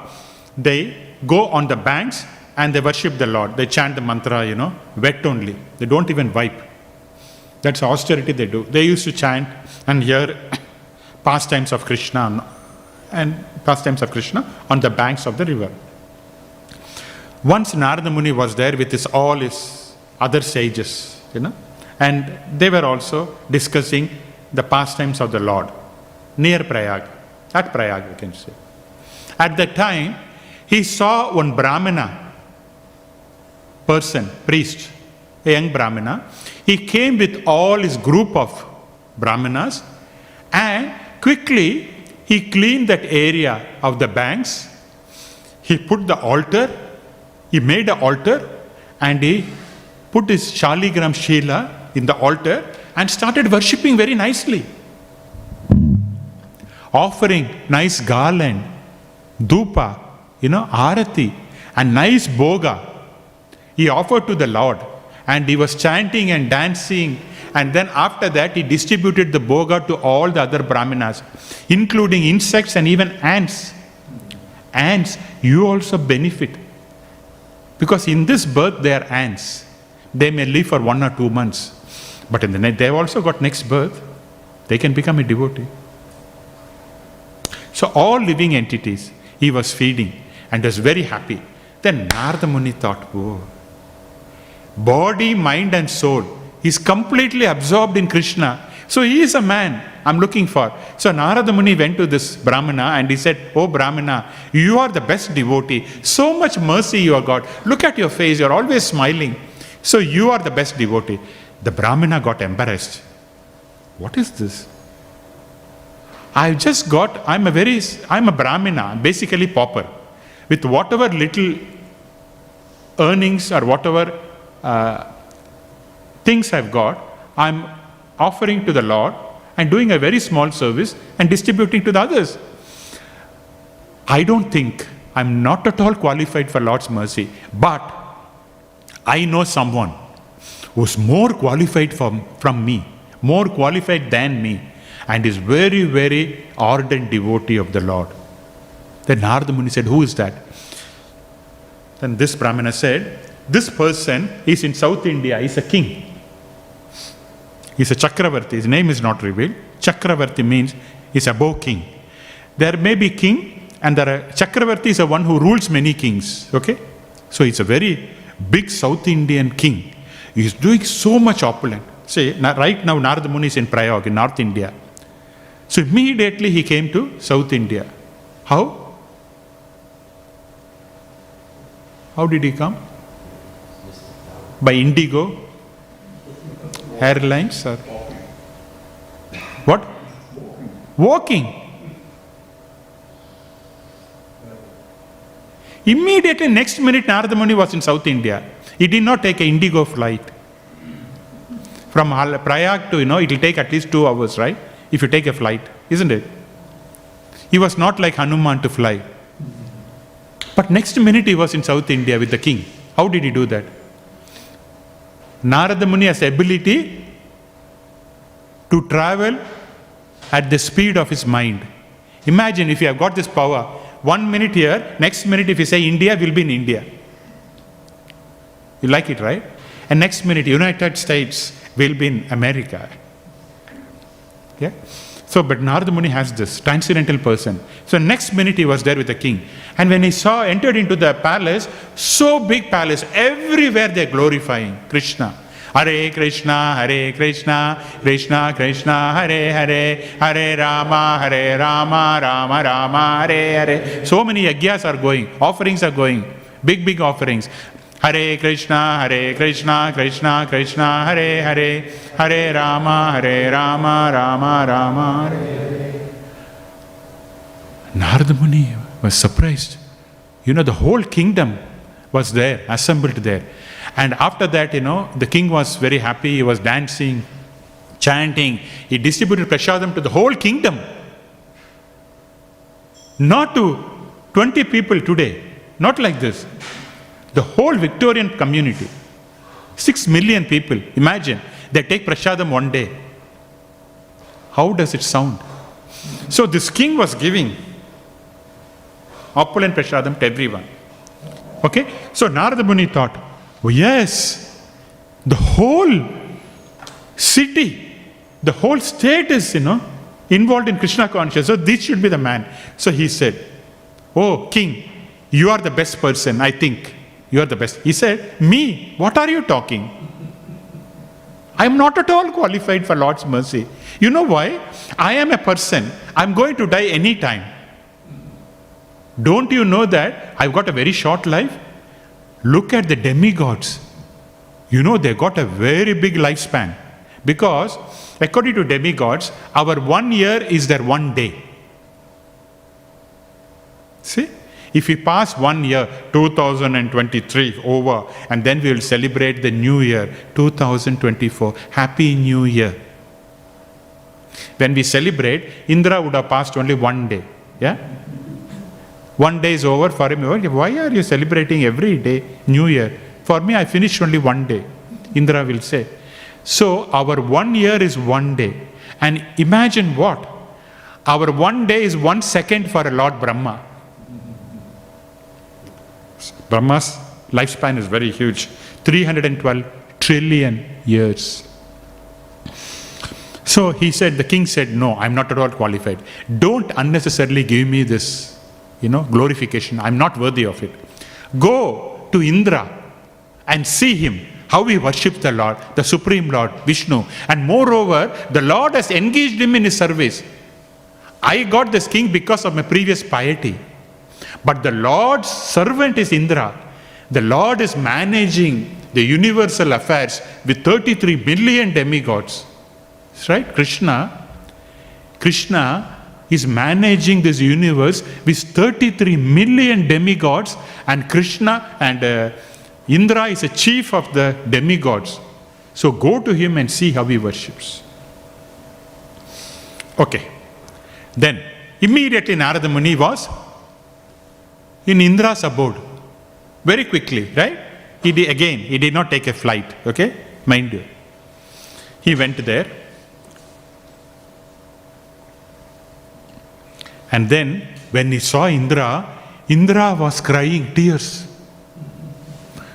they go on the banks and they worship the Lord. They chant the mantra, wet only. They don't even wipe. That's austerity they do. They used to chant and hear pastimes of Krishna on the banks of the river. Once Narada Muni was there with all his other sages, and they were also discussing the pastimes of the Lord near Prayag, at Prayag we can say. At that time, he saw one Brahmana person, priest, a young Brahmana. He came with all his group of Brahmanas and quickly he cleaned that area of the banks. He put the altar, he made an altar and he put his Shaligram Shila in the altar and started worshipping very nicely. Offering nice garland, dhupa, arati, and nice boga. He offered to the Lord and he was chanting and dancing, and then after that he distributed the boga to all the other Brahmanas, including insects and even ants. Ants, you also benefit. Because in this birth they are ants. They may live for 1 or 2 months. But in the they have also got next birth. They can become a devotee. So all living entities he was feeding and was very happy. Then Narada Muni thought, oh, body, mind and soul, he is completely absorbed in Krishna. So he is a man I'm looking for. So Narada Muni went to this Brahmana and he said, oh Brahmana, you are the best devotee. So much mercy you have got. Look at your face, you're always smiling. So you are the best devotee. The Brahmana got embarrassed. What is this? I'm a Brahmina, basically pauper. With whatever little earnings or whatever things I've got, I'm offering to the Lord and doing a very small service and distributing to the others. I don't think, I'm not at all qualified for Lord's mercy, but I know someone who's more qualified from me, more qualified than me, and is very, very ardent devotee of the Lord. Then Narada Muni said, who is that? Then this Brahmana said, this person is in South India, he's a king. He's a Chakravarti, his name is not revealed. Chakravarti means he's above king. There may be king, and Chakravarti is the one who rules many kings, okay? So he's a very big South Indian king. He's doing so much opulent. See, right now Narada Muni is in Prayag, in North India. So immediately he came to South India. How? How did he come? By Indigo? Airlines or what? Walking. Immediately next minute Narada Muni was in South India. He did not take an Indigo flight. From Prayag to, it will take at least 2 hours, right? If you take a flight, isn't it? He was not like Hanuman to fly. But next minute he was in South India with the king. How did he do that? Narada Muni has the ability to travel at the speed of his mind. Imagine if you have got this power, 1 minute here, next minute if you say India, we'll be in India. You like it, right? And next minute, United States will be in America. Yeah? So, but Narada Muni has this transcendental person. So next minute he was there with the king. And when he entered into the palace, so big palace, everywhere they're glorifying Krishna. Hare Krishna, Krishna Krishna, Hare Hare, Hare Rama, Rama Rama, Hare Hare. So many yagyas are going, offerings are going, big offerings. Hare Krishna, Krishna Krishna, Hare Hare, Hare Rama, Rama Rama, Hare Hare. Narada Muni was surprised. The whole kingdom was there, assembled there. And after that, the king was very happy. He was dancing, chanting. He distributed prasadam to the whole kingdom. Not to 20 people today. Not like this. The whole Victorian community. 6 million people. Imagine, they take prasadam one day. How does it sound? So this king was giving opulent prasadam to everyone. Okay? So Narada Muni thought, oh yes, the whole city, the whole state is, involved in Krishna consciousness. So this should be the man. So he said, oh king, you are the best person, I think. You are the best. He said, me? What are you talking? I am not at all qualified for Lord's mercy. You know why? I am a person. I am going to die any time. Don't you know that I've got a very short life? Look at the demigods. They got a very big lifespan. Because according to demigods, our 1 year is their 1 day. See? If we pass 1 year, 2023 over, and then we will celebrate the new year, 2024. Happy New Year. When we celebrate, Indra would have passed only 1 day. Yeah? 1 day is over for him. Why are you celebrating every day, New Year? For me, I finished only 1 day. Indra will say. So our 1 year is 1 day. And imagine what? Our 1 day is 1 second for a Lord Brahma. Brahma's lifespan is very huge. 312 trillion years. So he said, the king said, no, I'm not at all qualified. Don't unnecessarily give me this, glorification. I'm not worthy of it. Go to Indra and see him, how he worships the Lord, the Supreme Lord, Vishnu. And moreover, the Lord has engaged him in his service. I got this king because of my previous piety. But the Lord's servant is Indra. The Lord is managing the universal affairs with 33 billion demigods. That's right? Krishna is managing this universe with 33 million demigods, and Krishna and Indra is a chief of the demigods. So go to him and see how he worships. Okay. Then immediately Narada Muni was in Indra's abode. Very quickly, right? He did not take a flight, okay? Mind you. He went there. And then, when he saw Indra was crying tears.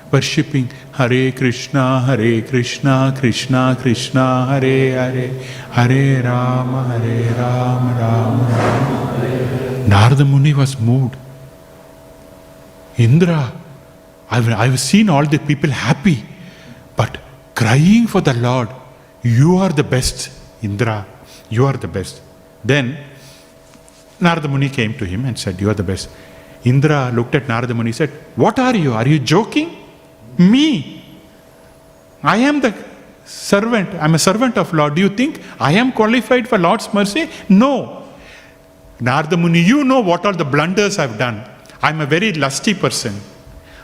Worshipping Hare Krishna, Krishna Krishna, Hare Hare, Hare Rama, Rama Rama. Narada Muni was moved. Indra, I've seen all the people happy, but crying for the Lord. You are the best, Indra. You are the best. Then Narada Muni came to him and said, you are the best. Indra looked at Narada Muni and said, what are you? Are you joking? Me? I am the servant. I am a servant of Lord. Do you think I am qualified for Lord's mercy? No. Narada Muni, you know what all the blunders I've done. I am a very lusty person.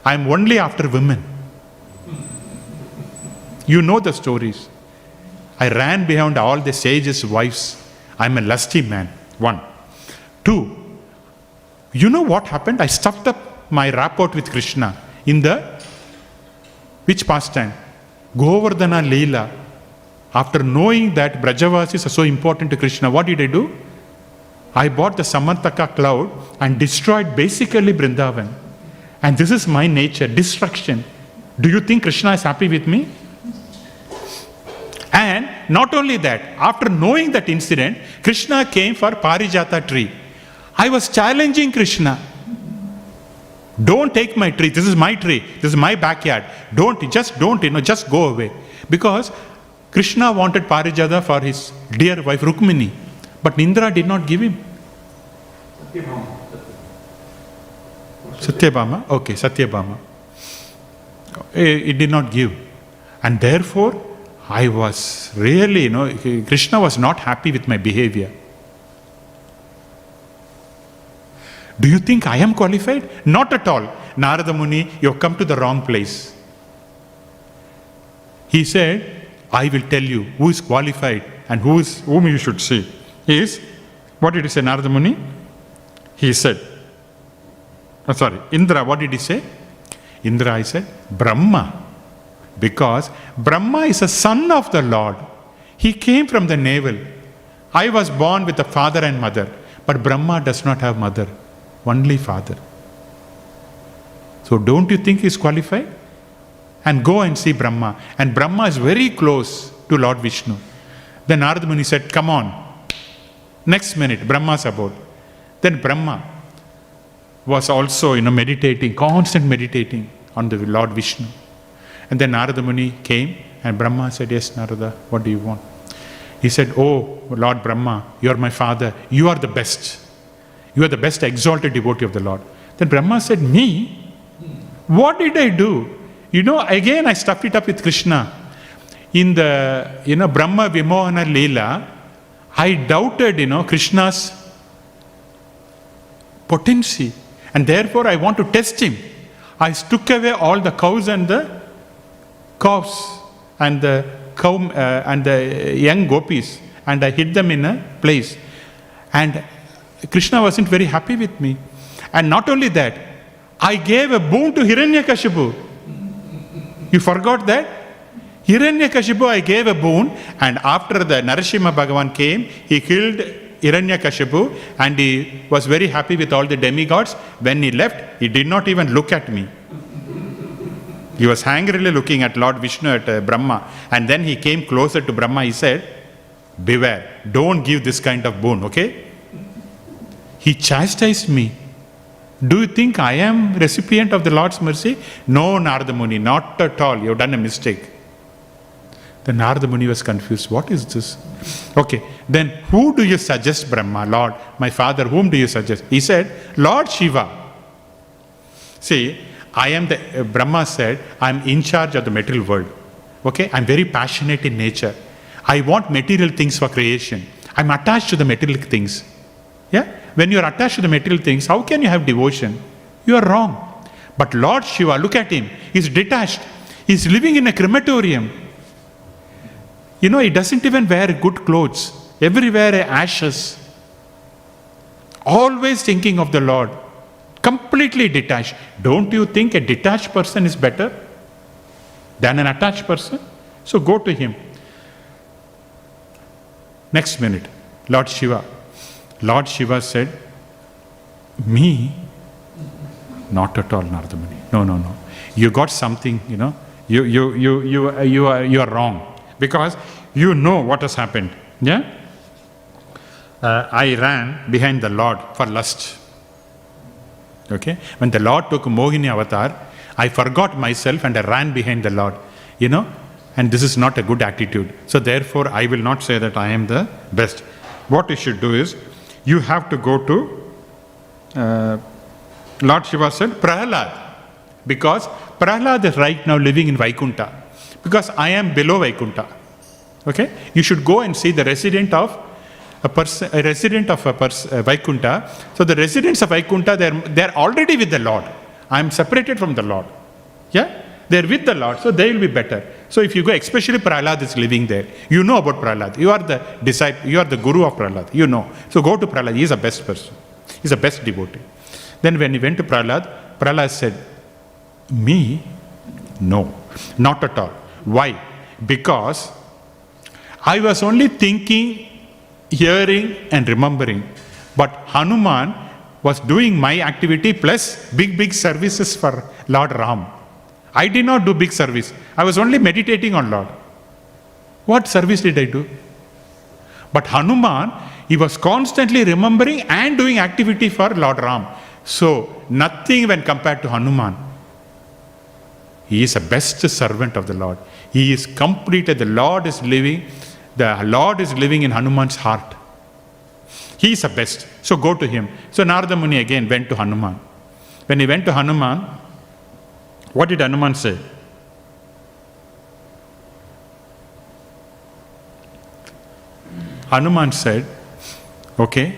I am only after women. You know the stories. I ran behind all the sages' wives. I am a lusty man. 1. 2. You know what happened? I stuffed up my rapport with Krishna in the which pastime? Govardhana Leela. After knowing that Brajavasis are so important to Krishna, what did I do? I bought the Samartaka cloud and destroyed basically Vrindavan. And this is my nature, destruction. Do you think Krishna is happy with me? And not only that, after knowing that incident, Krishna came for Parijata tree. I was challenging Krishna. Don't take my tree. This is my tree. This is my backyard. Just go away. Because Krishna wanted Parijata for his dear wife Rukmini. But Indra did not give him. Satyabhama? Okay, Satyabhama. It did not give. And therefore, I was really, Krishna was not happy with my behavior. Do you think I am qualified? Not at all. Narada Muni, you have come to the wrong place. He said, I will tell you who is qualified and whom you should see. What did he say, Narada Muni? He said, Indra, what did he say? Indra, I said, Brahma. Because Brahma is a son of the Lord. He came from the navel. I was born with a father and mother. But Brahma does not have mother. Only father. So don't you think he is qualified? And go and see Brahma. And Brahma is very close to Lord Vishnu. Then Narada Muni said, come on. Next minute, Brahma's about. Then Brahma was also, meditating, constant meditating on the Lord Vishnu. And then Narada Muni came and Brahma said, yes, Narada, what do you want? He said, oh, Lord Brahma, you are my father. You are the best. You are the best exalted devotee of the Lord. Then Brahma said, me? What did I do? Again I stuffed it up with Krishna. In the, Brahma Vimohana Leela, I doubted, Krishna's potency. And therefore I want to test him. I took away all the cows and the calves and the cow and the young gopis and I hid them in a place. And Krishna wasn't very happy with me. And not only that, I gave a boon to Hiranyakashipu. You forgot that? Hiranyakashipu, I gave a boon, and after the Narasimha Bhagavan came, he killed Hiranyakashipu and he was very happy with all the demigods. When he left, he did not even look at me. He was angrily looking at Lord Vishnu, at Brahma, and then he came closer to Brahma. He said, beware, don't give this kind of boon, okay? He chastised me. Do you think I am recipient of the Lord's mercy? No, Narada Muni, not at all. You have done a mistake. Then Narada Muni was confused. What is this? Okay, then who do you suggest, Brahma? Lord, my father, whom do you suggest? He said, Lord Shiva. See, Brahma said, I am in charge of the material world. Okay, I am very passionate in nature. I want material things for creation. I am attached to the material things. Yeah? When you are attached to the material things, how can you have devotion? You are wrong. But Lord Shiva, look at him. He's detached. He's living in a crematorium. He doesn't even wear good clothes. Everywhere ashes. Always thinking of the Lord. Completely detached. Don't you think a detached person is better than an attached person? So go to him. Next minute, Lord Shiva. Lord Shiva said, me? Not at all, Narada Muni. No. You got something, you are wrong. Because you know what has happened. Yeah? I ran behind the Lord for lust. Okay? When the Lord took Mohini avatar, I forgot myself and I ran behind the Lord. And this is not a good attitude. So therefore, I will not say that I am the best. What you should do is, you have to go to Lord Shiva said, Prahlad. Because Prahlad is right now living in Vaikunta. Because I am below Vaikunta. Okay? You should go and see the resident of Vaikunta. So the residents of Vaikunta, they're already with the Lord. I am separated from the Lord. Yeah? They're with the Lord, so they will be better. So if you go, especially Prahlad is living there. You know about Prahlad. You are the disciple, you are the guru of Prahlad. You know. So go to Prahlad. He is the best person. He is the best devotee. Then when he went to Prahlad, Prahlad said, me? No, not at all. Why? Because I was only thinking, hearing and remembering. But Hanuman was doing my activity plus big services for Lord Ram. I did not do big service. I was only meditating on Lord. What service did I do? But Hanuman, he was constantly remembering and doing activity for Lord Ram. So nothing when compared to Hanuman. He is the best servant of the Lord. He is completed. The Lord is living in Hanuman's heart. He is the best. So go to him. So Narada Muni again went to Hanuman. When he went to Hanuman, what did Hanuman say? Hanuman said, okay,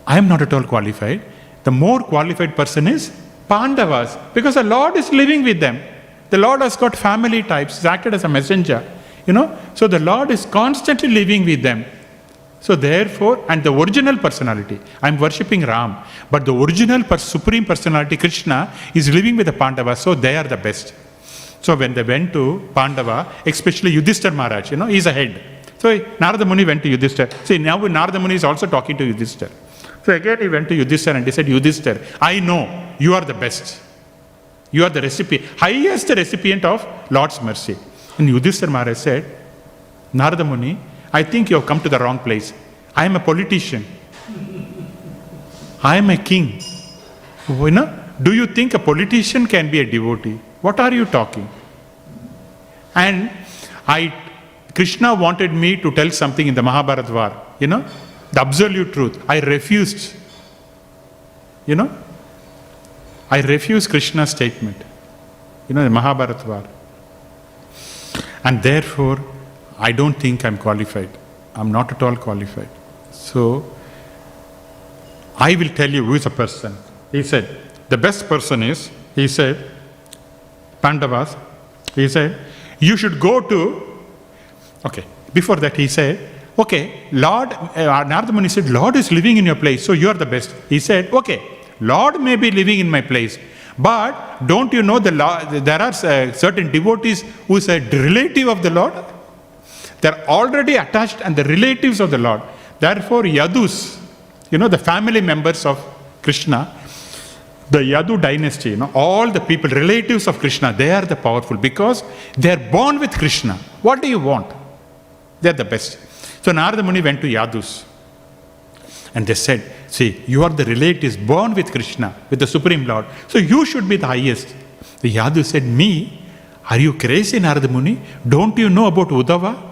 I am not at all qualified. The more qualified person is Pandavas, because the Lord is living with them. The Lord has got family types. He's acted as a messenger. So the Lord is constantly living with them. So therefore, and the original personality, I'm worshipping Ram, but the original supreme personality, Krishna, is living with the Pandavas, so they are the best. So when they went to Pandava, especially Yudhishthira Maharaj, he's a head. So Narada Muni went to Yudhishthira. See, now Narada Muni is also talking to Yudhishthira. So again he went to Yudhishthira and he said, Yudhishthira, I know you are the best. You are the highest recipient of Lord's mercy. And Yudhishthira Maharaj said, Narada Muni, I think you have come to the wrong place. I am a politician. I am a king. Do you think a politician can be a devotee? What are you talking? And Krishna wanted me to tell something in the Mahabharata war, the absolute truth. I refused. I refused Krishna's statement. The Mahabharata war. And therefore, I don't think I'm qualified. I'm not at all qualified. So, I will tell you who is a person. He said, the best person is, he said, Pandavas, he said, you should go to, okay, before that he said, okay, Lord, Narada Muni said, Lord is living in your place, so you are the best. He said, okay, Lord may be living in my place, but don't you know there are certain devotees who is a relative of the Lord? They are already attached and the relatives of the Lord. Therefore, Yadus, the family members of Krishna, the Yadu dynasty, all the people, relatives of Krishna, they are the powerful because they are born with Krishna. What do you want? They are the best. So Narada Muni went to Yadus and they said, see, you are the relatives born with Krishna, with the Supreme Lord. So you should be the highest. The Yadu said, me? Are you crazy, Narada Muni? Don't you know about Uddhava?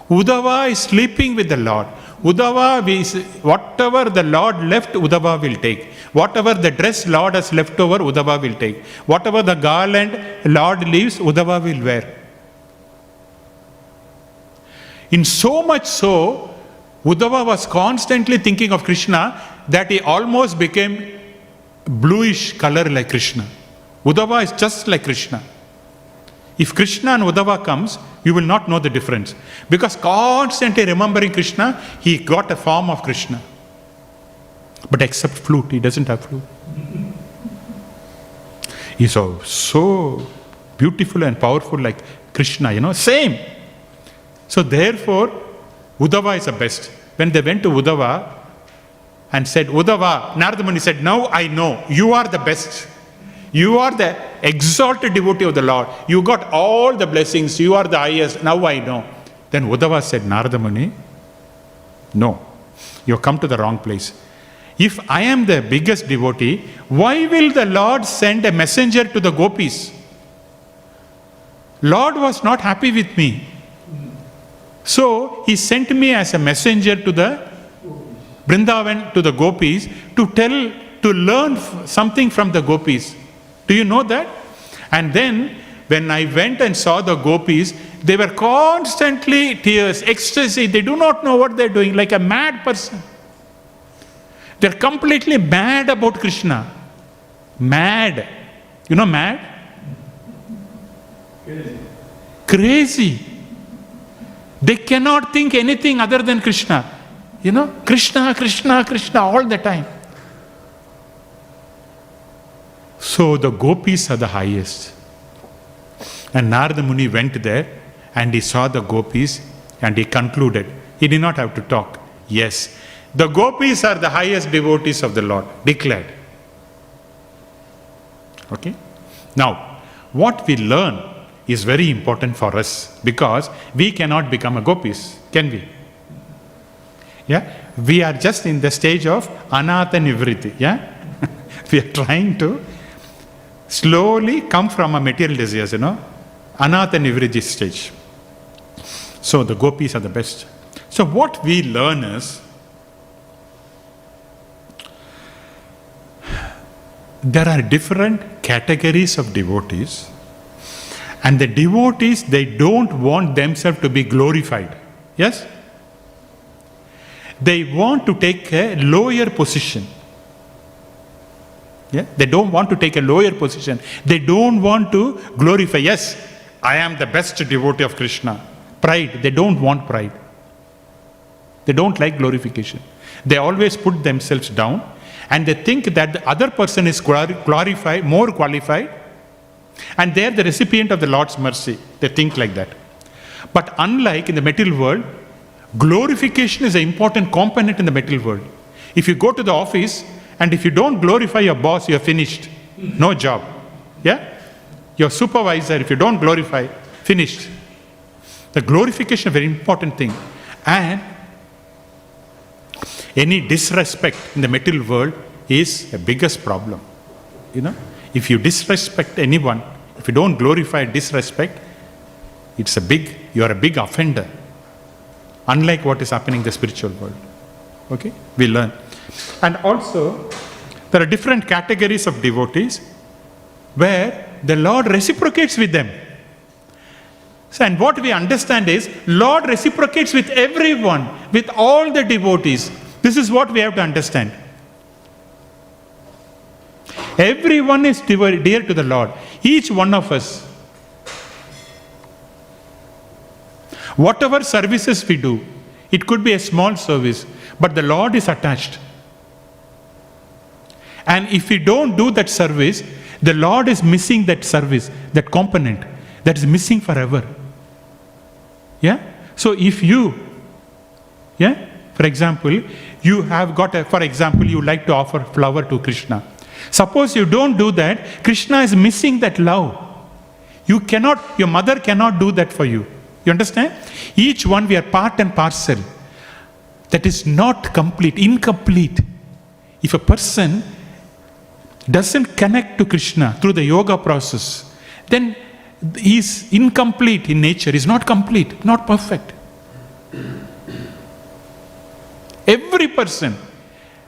Uddhava is sleeping with the Lord. Whatever the Lord left, Uddhava will take. Whatever the dress Lord has left over, Uddhava will take. Whatever the garland Lord leaves, Uddhava will wear. In so much so, Uddhava was constantly thinking of Krishna that he almost became bluish color like Krishna. Uddhava is just like Krishna. If Krishna and Uddhava comes, you will not know the difference. Because constantly remembering Krishna, he got a form of Krishna. But except flute, he doesn't have flute. He's so beautiful and powerful like Krishna, same. So therefore, Uddhava is the best. When they went to Uddhava and said, Uddhava, Narada Muni said, now I know, you are the best. You are the exalted devotee of the Lord. You got all the blessings. You are the highest. Now I know. Then Uddhava said, Narada Muni, no, you have come to the wrong place. If I am the biggest devotee, why will the Lord send a messenger to the gopis? Lord was not happy with me. So he sent me as a messenger to the Vrindavan, to the gopis, to tell to learn something from the gopis. Do you know that? And then when I went and saw the gopis, they were constantly tears, ecstasy. They do not know what they're doing, like a mad person. They're completely mad about Krishna. Mad. You know mad? Crazy. They cannot think anything other than Krishna. You know, Krishna, Krishna, Krishna all the time. So the gopis are the highest. And Narada Muni went there and he saw the gopis and he concluded. He did not have to talk. Yes, the gopis are the highest devotees of the Lord, declared. Okay? Now, what we learn is very important for us because we cannot become a gopis, can we? Yeah? We are just in the stage of anatha nivritti. Yeah? We are trying to slowly come from a material desires, anatha nivritti stage. So the gopis are the best. So what we learn is, there are different categories of devotees, and the devotees, they don't want themselves to be glorified. Yes? They want to take a lower position. Yeah? They don't want to take a lower position. They don't want to glorify. Yes, I am the best devotee of Krishna. Pride. They don't want pride. They don't like glorification. They always put themselves down and they think that the other person is glorified, more qualified, and they are the recipient of the Lord's mercy. They think like that. But unlike in the material world, glorification is an important component in the material world. If you go to the office and if you don't glorify your boss, you are finished. No job. Yeah? Your supervisor, if you don't glorify, finished. The glorification is a very important thing. And any disrespect in the material world is the biggest problem. If you disrespect anyone, if you don't glorify disrespect, you are a big offender. Unlike what is happening in the spiritual world. Okay? We learn. And also, there are different categories of devotees where the Lord reciprocates with them. So, and what we understand is, Lord reciprocates with everyone, with all the devotees. This is what we have to understand. Everyone is dear to the Lord. Each one of us. Whatever services we do, it could be a small service, but the Lord is attached. And if we don't do that service, the Lord is missing that service, that component, that is missing forever. Yeah? So if you, for example, you have got you like to offer flower to Krishna. Suppose you don't do that, Krishna is missing that love. Your mother cannot do that for you. You understand? Each one, we are part and parcel. That is not complete, incomplete. If a person doesn't connect to Krishna through the yoga process, then he is incomplete in nature, is not complete, not perfect. Every person,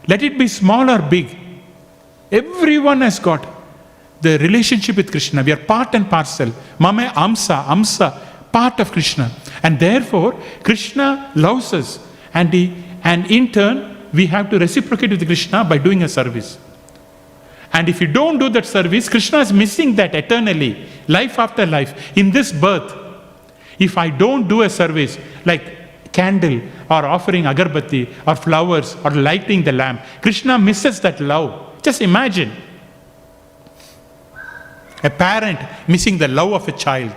let it be small or big, everyone has got the relationship with Krishna. We are part and parcel. Mame amsa, part of Krishna. And therefore, Krishna loves us. And in turn, we have to reciprocate with Krishna by doing a service. And if you don't do that service, Krishna is missing that eternally, life after life. In this birth, if I don't do a service like candle or offering agarbatti or flowers or lighting the lamp, Krishna misses that love. Just imagine a parent missing the love of a child.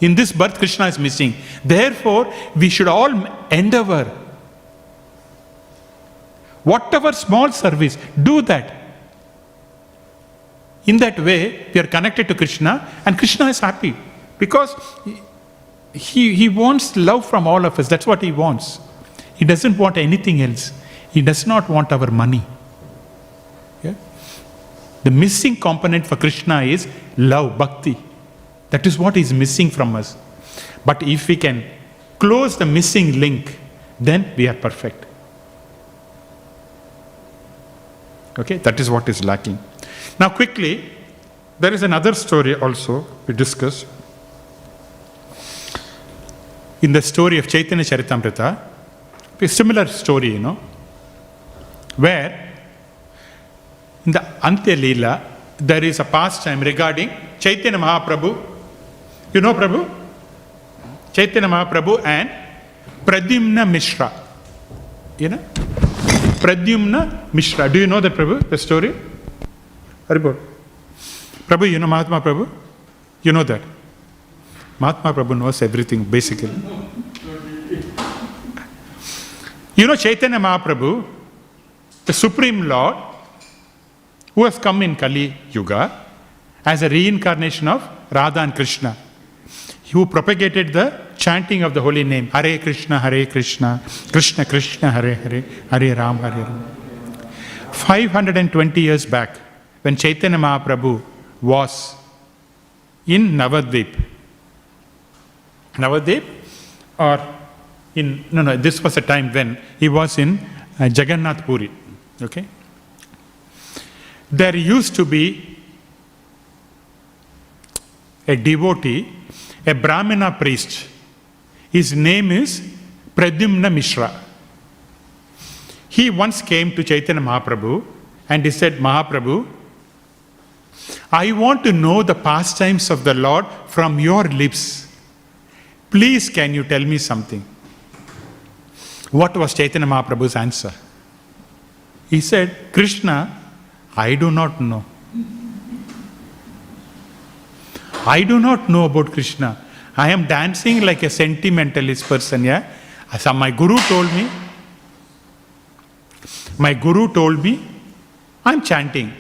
In this birth, Krishna is missing. Therefore, we should all endeavor. Whatever small service, do that. In that way, we are connected to Krishna and Krishna is happy. Because he wants love from all of us. That's what he wants. He doesn't want anything else. He does not want our money. Yeah? The missing component for Krishna is love, bhakti. That is what is missing from us. But if we can close the missing link, then we are perfect. Okay, that is what is lacking. Now quickly, there is another story also we discuss. In the story of Chaitanya Charitamrita, a similar story, where in the Antya Leela, there is a pastime regarding Chaitanya Mahaprabhu. You know Prabhu? Chaitanya Mahaprabhu and Pradyumna Mishra. You know? Pradyumna Mishra. Do you know that, Prabhu? The story? Haribol. Prabhu, you know Mahatma Prabhu? You know that? Mahatma Prabhu knows everything, basically. You know Chaitanya Mahaprabhu, the Supreme Lord, who has come in Kali Yuga as a reincarnation of Radha and Krishna, who propagated the chanting of the holy name, Hare Krishna, Krishna Krishna, Hare Hare, Hare Ram, Hare Ram. 520 years back, when Chaitanya Mahaprabhu was in Navadvip, or this was a time when he was in Jagannath Puri. Okay? There used to be a devotee, a Brahmana priest. His name is Pradyumna Mishra. He once came to Chaitanya Mahaprabhu and he said, Mahaprabhu, I want to know the pastimes of the Lord from your lips. Please, can you tell me something? What was Chaitanya Mahaprabhu's answer? He said, Krishna, I do not know. I do not know about Krishna. I am dancing like a sentimentalist person, yeah? So my guru told me, I'm chanting.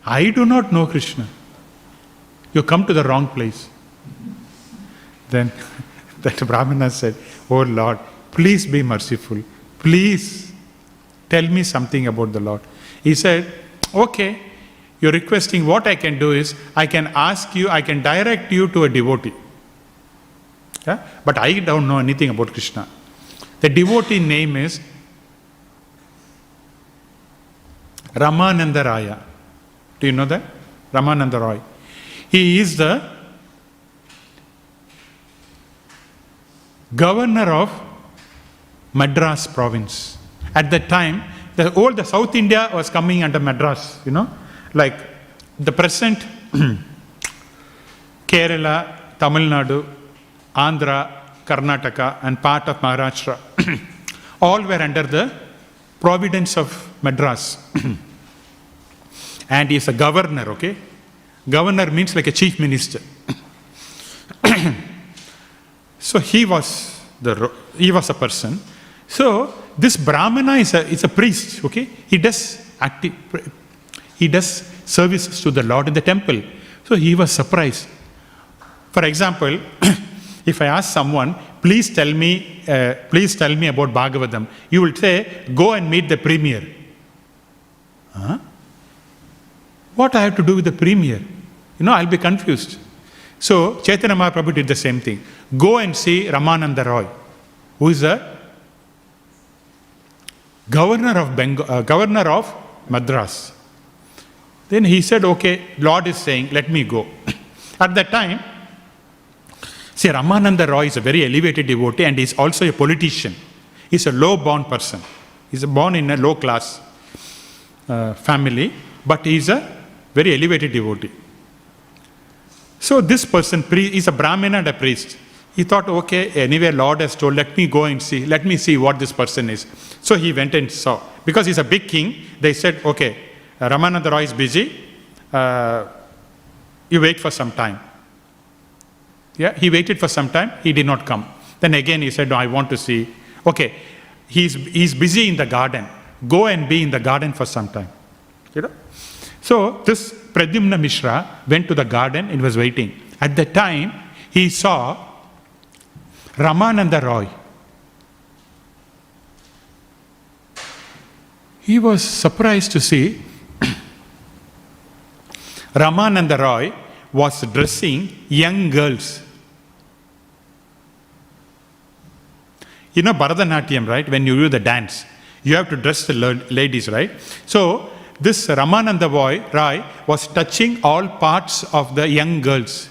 I do not know Krishna. You come to the wrong place. Then that Brahmana said, oh Lord, please be merciful. Please tell me something about the Lord. He said, okay, you're requesting, what I can do is, I can direct you to a devotee. Yeah? But I don't know anything about Krishna. The devotee name is Ramananda Raya. Do you know that? Ramananda Raya. He is the governor of Madras province. At that time, the South India was coming under Madras, like the present Kerala, Tamil Nadu, Andhra, Karnataka and part of Maharashtra. All were under the providence of Madras. And he is a governor, okay? Governor means like a chief minister. So he was a person. So this Brahmana is a priest, okay? He does services to the Lord in the temple. So he was surprised. For example, if I ask someone, please tell me about Bhagavatam, you will say, go and meet the premier. Huh? What I have to do with the premier? I'll be confused. So Chaitanya Mahaprabhu did the same thing. Go and see Ramananda Raya, who is a governor of Madras. Then he said, okay, Lord is saying, let me go. At that time, see, Ramananda Raya is a very elevated devotee and he's also a politician. He's a low-born person. He's born in a low-class family, but he's a very elevated devotee. So this person is a Brahmana and a priest. He thought, okay, anyway, Lord has told, let me go and see. Let me see what this person is. So he went and saw. Because he's a big king, they said, okay, Ramananda Raya is busy. You wait for some time. Yeah, he waited for some time. He did not come. Then again he said, no, I want to see. Okay, he's busy in the garden. Go and be in the garden for some time. So this Pradyumna Mishra went to the garden and was waiting. At the time, he saw Ramananda Raya. He was surprised to see Ramananda Raya was dressing young girls. Bharatanatyam, right? When you do the dance, you have to dress the ladies, right? So this Ramananda Raya was touching all parts of the young girls.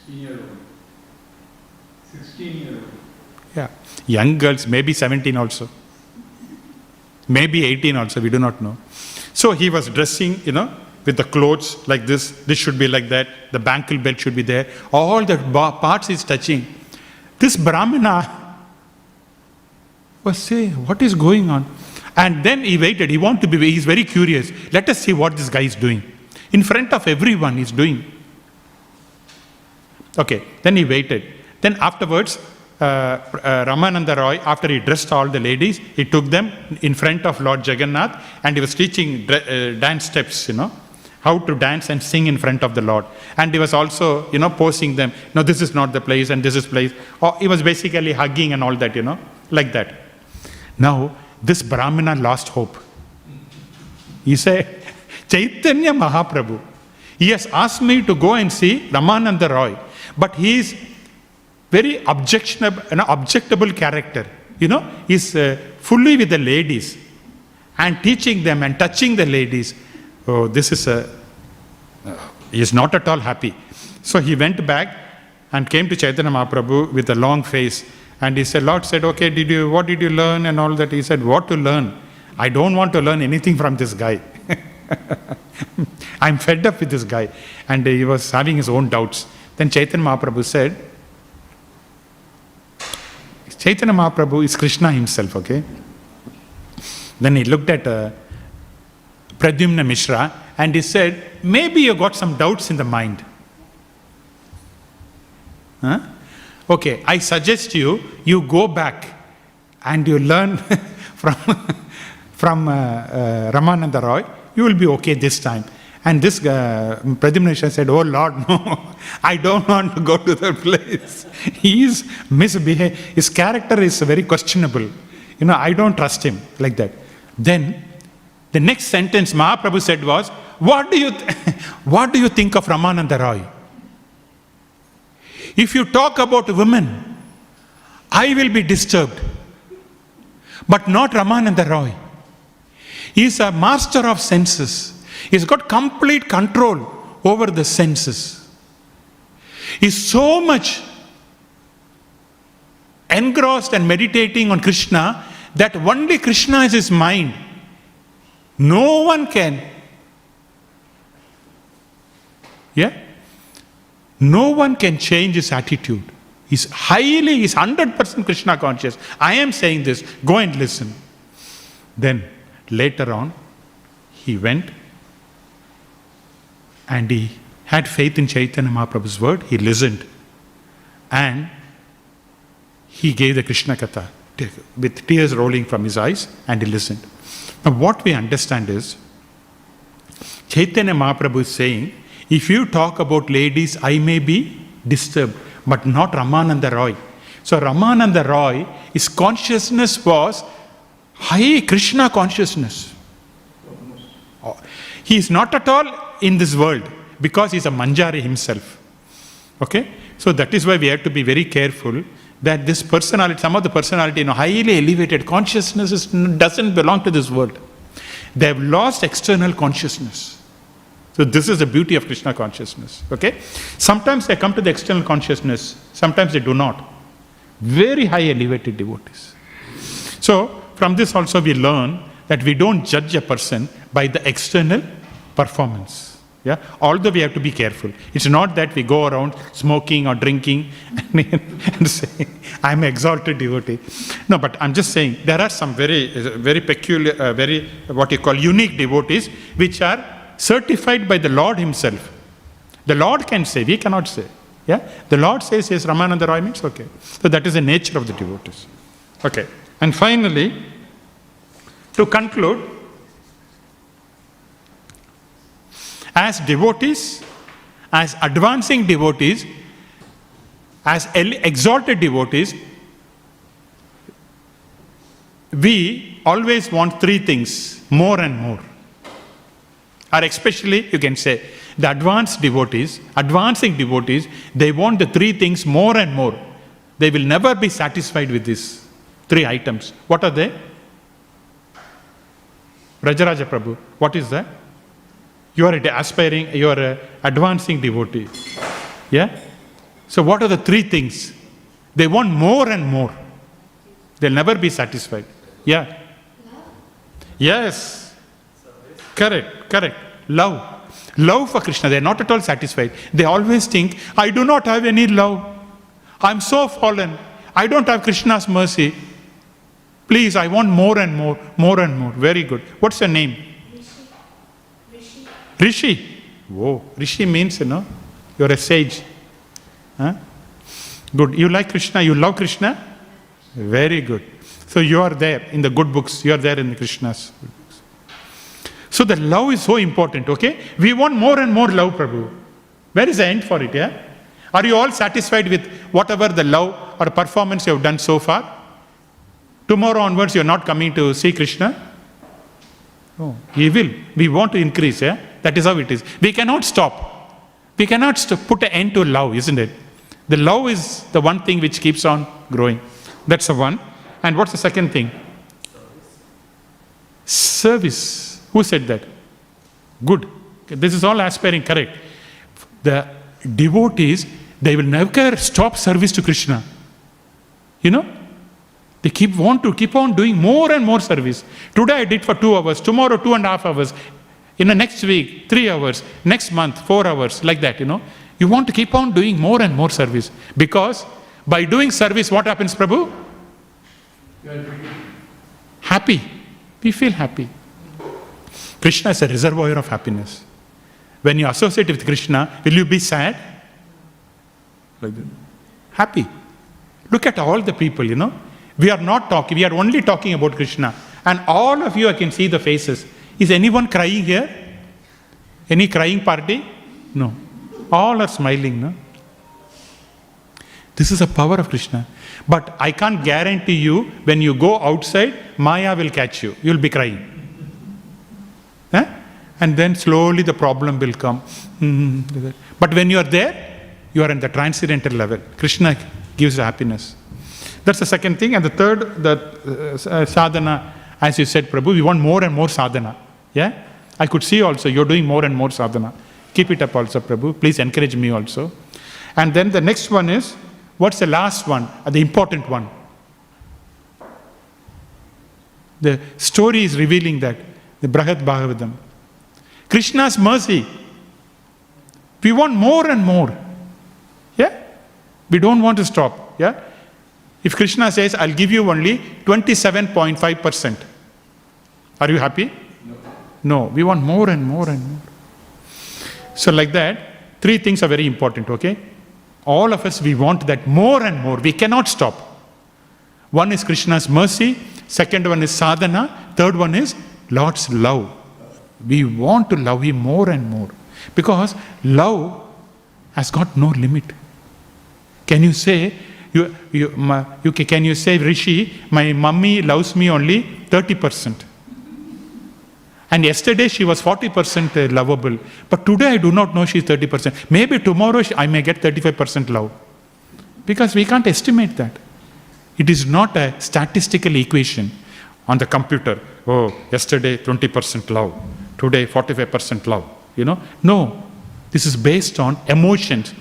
16-year-old. 16-year-old. Yeah, young girls, maybe 17 also. Maybe 18 also, we do not know. So he was dressing, with the clothes like this. This should be like that. The ankle belt should be there. All the parts is touching. This Brahmana was saying, what is going on? And then he waited. He's very curious. Let us see what this guy is doing. In front of everyone he's doing. Okay, then he waited. Then afterwards, Ramananda Raya, after he dressed all the ladies, he took them in front of Lord Jagannath and he was teaching dance steps, how to dance and sing in front of the Lord. And he was also, posing them. No, this is not the place and this is place. Or he was basically hugging and all that, like that. Now, this Brahmana lost hope. He said, Chaitanya Mahaprabhu, he has asked me to go and see Ramananda Raya, but he is very objectable character. He's fully with the ladies and teaching them and touching the ladies. Oh, this is he is not at all happy. So he went back and came to Chaitanya Mahaprabhu with a long face. And he said, Lord said, okay, what did you learn and all that? He said, what to learn? I don't want to learn anything from this guy. I'm fed up with this guy. And he was having his own doubts. Then Chaitanya Mahaprabhu said, Chaitanya Mahaprabhu is Krishna himself, okay? Then he looked at Pradyumna Mishra and he said, maybe you got some doubts in the mind. Huh? Okay, I suggest you go back and you learn from Ramananda Raya. You will be okay this time. And this Pradyumna Mishra said, oh Lord, no, I don't want to go to that place. He is misbehaving. His character is very questionable. I don't trust him like that. Then the next sentence Mahaprabhu said was, what do you think of Ramananda Raya? If you talk about women, I will be disturbed. But not Ramananda Raya. He is a master of senses. He's got complete control over the senses. He's so much engrossed and meditating on Krishna that only Krishna is his mind. No one can. No one can change his attitude. He's 100% Krishna conscious. I am saying this. Go and listen. Then later on, he went and he had faith in Chaitanya Mahaprabhu's word. He listened. And he gave the Krishna Katha with tears rolling from his eyes, and he listened. Now what we understand is, Chaitanya Mahaprabhu is saying, if you talk about ladies, I may be disturbed, but not Ramananda Raya. So Ramananda Raya, his consciousness was high Krishna consciousness. He is not at all in this world because he is a Manjari himself. Okay? So that is why we have to be very careful that this personality, some of the personality, highly elevated consciousness doesn't belong to this world. They have lost external consciousness. So this is the beauty of Krishna consciousness. Okay? Sometimes they come to the external consciousness, sometimes they do not. Very high elevated devotees. So from this also we learn that we don't judge a person by the external performance. Yeah? Although we have to be careful. It's not that we go around smoking or drinking and say, I'm an exalted devotee. No, but I'm just saying there are some very peculiar, very what you call unique devotees which are certified by the Lord himself. The Lord can say, we cannot say. Yeah? The Lord says, yes, Ramananda Raya means okay. So that is the nature of the devotees. Okay. And finally, to conclude, as devotees, as advancing devotees, as exalted devotees, we always want three things, more and more. Or especially, you can say, the advancing devotees, they want the three things more and more. They will never be satisfied with these three items. What are they? Rajaraja Prabhu, what is that? You are aspiring, you are advancing devotee. Yeah? So what are the three things? They want more and more. They'll never be satisfied. Yeah? Yes. Correct. Love. Love for Krishna. They are not at all satisfied. They always think, I do not have any love. I'm so fallen. I don't have Krishna's mercy. Please, I want more and more. Very good. What's your name? Rishi. Whoa. Rishi means, you're a sage. Huh? Good. You like Krishna? You love Krishna? Very good. So you are there in the good books. You are there in the Krishna's good books. So the love is so important, okay? We want more and more love, Prabhu. Where is the end for it, yeah? Are you all satisfied with whatever the love or performance you have done so far? Tomorrow onwards, you're not coming to see Krishna? Oh, he will. We want to increase, yeah? That is how it is. We cannot stop. We cannot put an end to love, isn't it? The love is the one thing which keeps on growing. That's the one. And what's the second thing? Service. Who said that? Good. This is all aspiring, correct. The devotees, they will never stop service to Krishna. They want to keep on doing more and more service. Today I did for 2 hours, tomorrow 2.5 hours, in the next week 3 hours, next month 4 hours, like that, You want to keep on doing more and more service. Because by doing service, what happens, Prabhu? Happy. We feel happy. Krishna is a reservoir of happiness. When you associate with Krishna, will you be sad? Like that. Happy. Look at all the people, We are only talking about Krishna. And all of you, I can see the faces. Is anyone crying here? Any crying party? No. All are smiling, no? This is the power of Krishna. But I can't guarantee you, when you go outside, Maya will catch you. You'll be crying. And then slowly the problem will come. But when you are there, you are in the transcendental level. Krishna gives happiness. That's the second thing. And the third, the sadhana, as you said, Prabhu, we want more and more sadhana. Yeah? I could see also you're doing more and more sadhana. Keep it up also, Prabhu. Please encourage me also. And then the next one is, what's the last one? The important one. The story is revealing that. The Śrīmad Bhāgavatam. Krishna's mercy. We want more and more. Yeah? We don't want to stop. Yeah? If Krishna says, I'll give you only 27.5%. Are you happy? No. We want more and more and more. So like that, 3 things are very important, okay? All of us, we want that more and more. We cannot stop. One is Krishna's mercy. Second one is sadhana. Third one is Lord's love. We want to love Him more and more. Because love has got no limit. Can you say, can you say, Rishi, my mummy loves me only 30%. And yesterday she was 40% lovable. But today I do not know she's 30%. Maybe tomorrow I may get 35% love. Because we can't estimate that. It is not a statistical equation on the computer. Oh, yesterday 20% love. Today 45% love. No. This is based on emotions.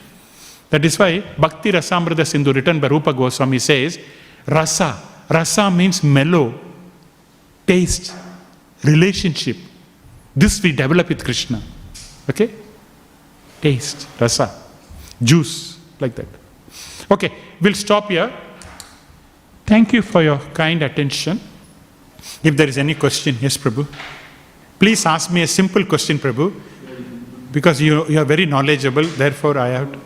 That is why Bhakti Rasamrita Sindhu, written by Rupa Goswami, says, Rasa. Rasa means mellow, taste, relationship. This we develop with Krishna. Okay? Taste, rasa, juice, like that. Okay, we'll stop here. Thank you for your kind attention. If there is any question, yes, Prabhu. Please ask me a simple question, Prabhu. Because you are very knowledgeable, therefore I have to.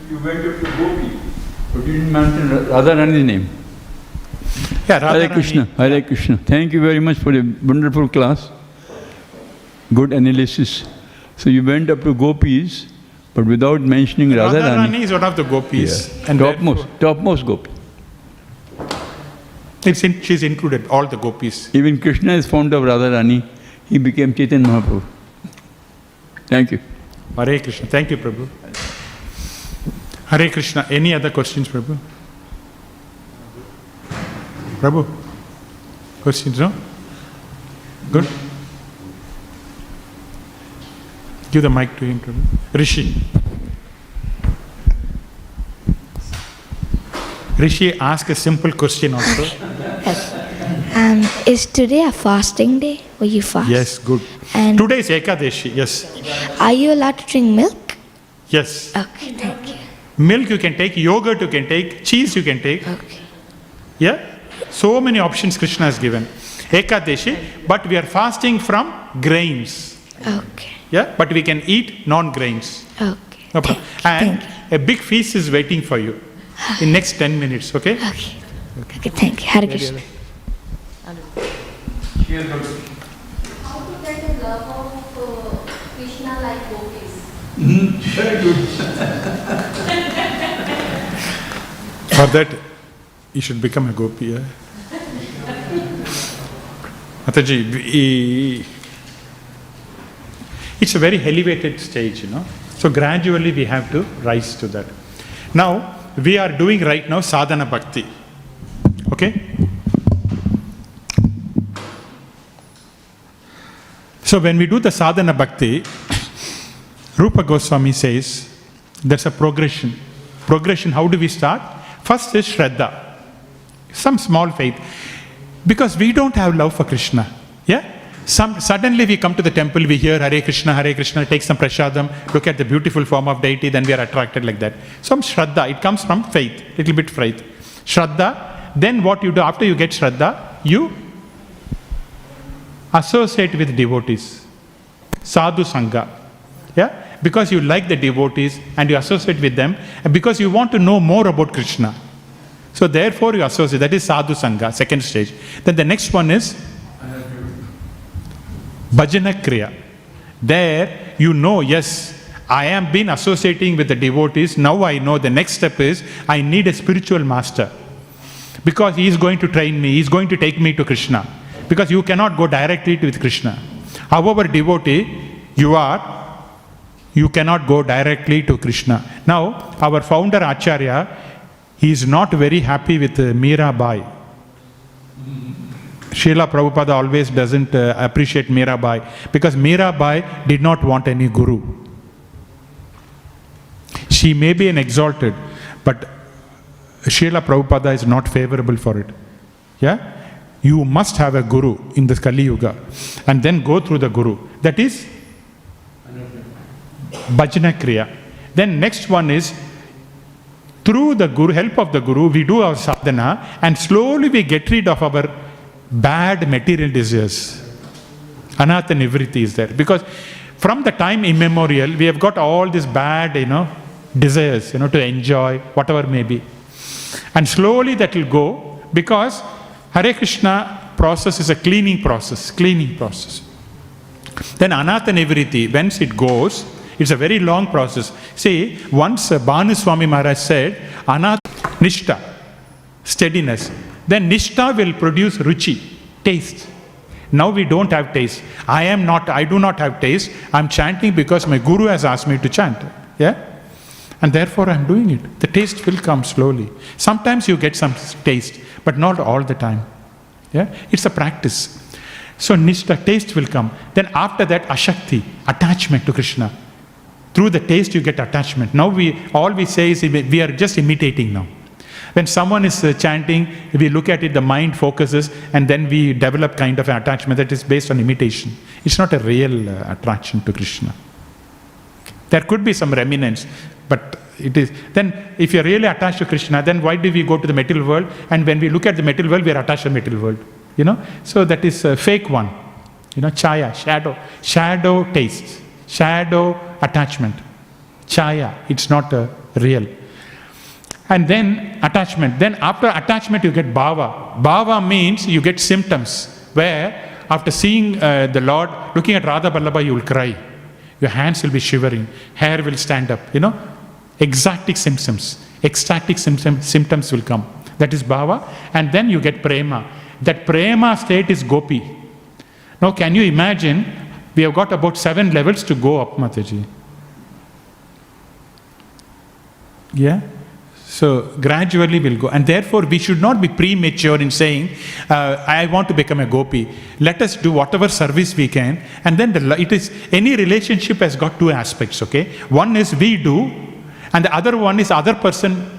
You went up to Gopi, but you didn't mention Radharani's name. Yeah, Radharani. Hare Krishna, Hare Krishna. Thank you very much for a wonderful class. Good analysis. So you went up to Gopis, but without mentioning Radharani. Radharani is one of the Gopis. Yeah. And topmost Gopi. She's included, all the Gopis. Even Krishna is fond of Radharani. He became Chaitanya Mahaprabhu. Thank you. Hare Krishna. Thank you, Prabhu. Hare Krishna. Any other questions, Prabhu? Prabhu? Questions, no? Good. Give the mic to him. Rishi. Rishi, ask a simple question also. Is today a fasting day? Will you fast? Yes, good. And Today is Ekadeshi, yes. are you allowed to drink milk? Yes. Okay, thank you. Milk you can take, yogurt you can take, cheese you can take. Okay. Yeah? So many options Krishna has given. Ekadeshi, but we are fasting from grains. Okay. Yeah? But we can eat non-grains. Okay. No problem. And a big feast is waiting for you in next 10 minutes, okay? Okay. Okay, thank you. Hare Krishna. How to get the love of Krishna like gopis? Very good. For that, you should become a gopi. Yeah? Mataji, it's a very elevated stage, So gradually we have to rise to that. Now, we are doing right now sadhana bhakti. Okay? So when we do the sadhana bhakti, Rupa Goswami says there's a progression. Progression, how do we start? First is Shraddha, some small faith. Because we don't have love for Krishna. Yeah? Suddenly we come to the temple, we hear Hare Krishna, take some prasadam, look at the beautiful form of deity, then we are attracted like that. Some Shraddha, it comes from faith, little bit faith. Shraddha, then what you do after you get Shraddha, you associate with devotees. Sadhu Sangha. Yeah? Because you like the devotees and you associate with them, and because you want to know more about Krishna. So therefore you associate. That is Sadhu Sangha, second stage. Then the next one is Bhajana Kriya. There you know, yes, I am been associating with the devotees. Now I know the next step is I need a spiritual master. Because he is going to train me, he is going to take me to Krishna. Because you cannot go directly with Krishna. However devotee you cannot go directly to Krishna. Now, our Founder-Acharya, he is not very happy with Mirabai. Srila Prabhupada always doesn't appreciate Mirabai because Mirabai did not want any guru. She may be an exalted, but Srila Prabhupada is not favorable for it. Yeah? You must have a guru in this Kali Yuga and then go through the guru. That is Bhajana Kriya. Then next one is through the guru, help of the guru, we do our sadhana and slowly we get rid of our bad material desires. Anartha nivriti is there. Because from the time immemorial, we have got all these bad, desires, to enjoy, whatever may be. And slowly that will go because Hare Krishna process is a cleaning process. Then Anartha nivriti, once it goes, it's a very long process. See, once Bhanu Swami Maharaj said, Anartha Nishta, steadiness. Then Nishta will produce ruchi, taste. Now we don't have taste. I do not have taste. I'm chanting because my guru has asked me to chant. Yeah? And therefore I'm doing it. The taste will come slowly. Sometimes you get some taste, but not all the time. Yeah? It's a practice. So Nishta, taste will come. Then after that, Ashakti, attachment to Krishna. Through the taste you get attachment. Now all we say is we are just imitating now. When someone is chanting, we look at it, the mind focuses, and then we develop kind of an attachment that is based on imitation. It's not a real attraction to Krishna. There could be some remnants, but it is. Then if you're really attached to Krishna, then why do we go to the material world? And when we look at the material world, we are attached to the material world. So that is a fake one. Chaya, shadow taste, shadow attachment. Chaya, it's not real. And then attachment. Then after attachment you get bhava. Bhava means you get symptoms where after seeing the Lord, looking at Radha Vallabha, you will cry. Your hands will be shivering. Hair will stand up. Ecstatic symptoms will come. That is bhava. And then you get prema. That prema state is gopi. Now can you imagine, we have got about 7 levels to go up, Mataji. Yeah? So gradually we'll go. And therefore we should not be premature in saying, I want to become a gopi. Let us do whatever service we can. And then any relationship has got two aspects, okay? One is we do, and the other one is other person,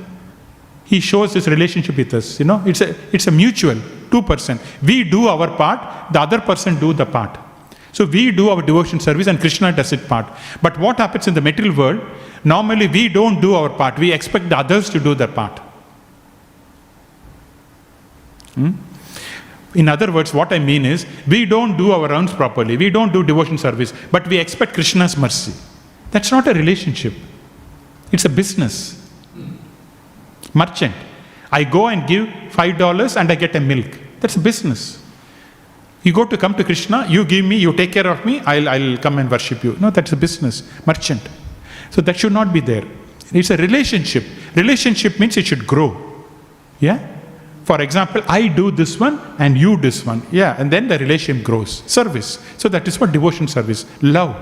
he shows his relationship with us. It's a mutual, 2%. We do our part, the other person do the part. So we do our devotion service and Krishna does its part. But what happens in the material world, normally we don't do our part. We expect the others to do their part. In other words, what I mean is, we don't do our rounds properly. We don't do devotion service. But we expect Krishna's mercy. That's not a relationship. It's a business. Merchant. I go and give $5 and I get a milk. That's a business. You come to Krishna, you give me, you take care of me, I'll come and worship you. No, that's a business. Merchant. So that should not be there. It's a relationship. Relationship means it should grow. Yeah? For example, I do this one and you this one. Yeah, and then the relationship grows. Service. So that is what devotion service. Love.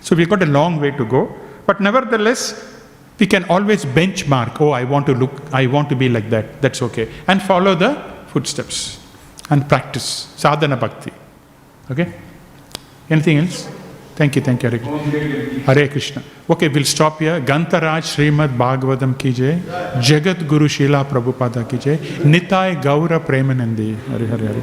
So we've got a long way to go. But nevertheless, we can always benchmark. Oh, I want to be like that. That's okay. And follow the footsteps. And practice. Sadhana bhakti. Okay? Anything else? Thank you, Hare Krishna. Hare Krishna. Okay, we'll stop here. Gantaraj Śrīmad Bhāgavatam ki jai. Jagat Guru Srila Prabhupada ki jai. Nitai Gaura Premanandi. Hare Hare Hare.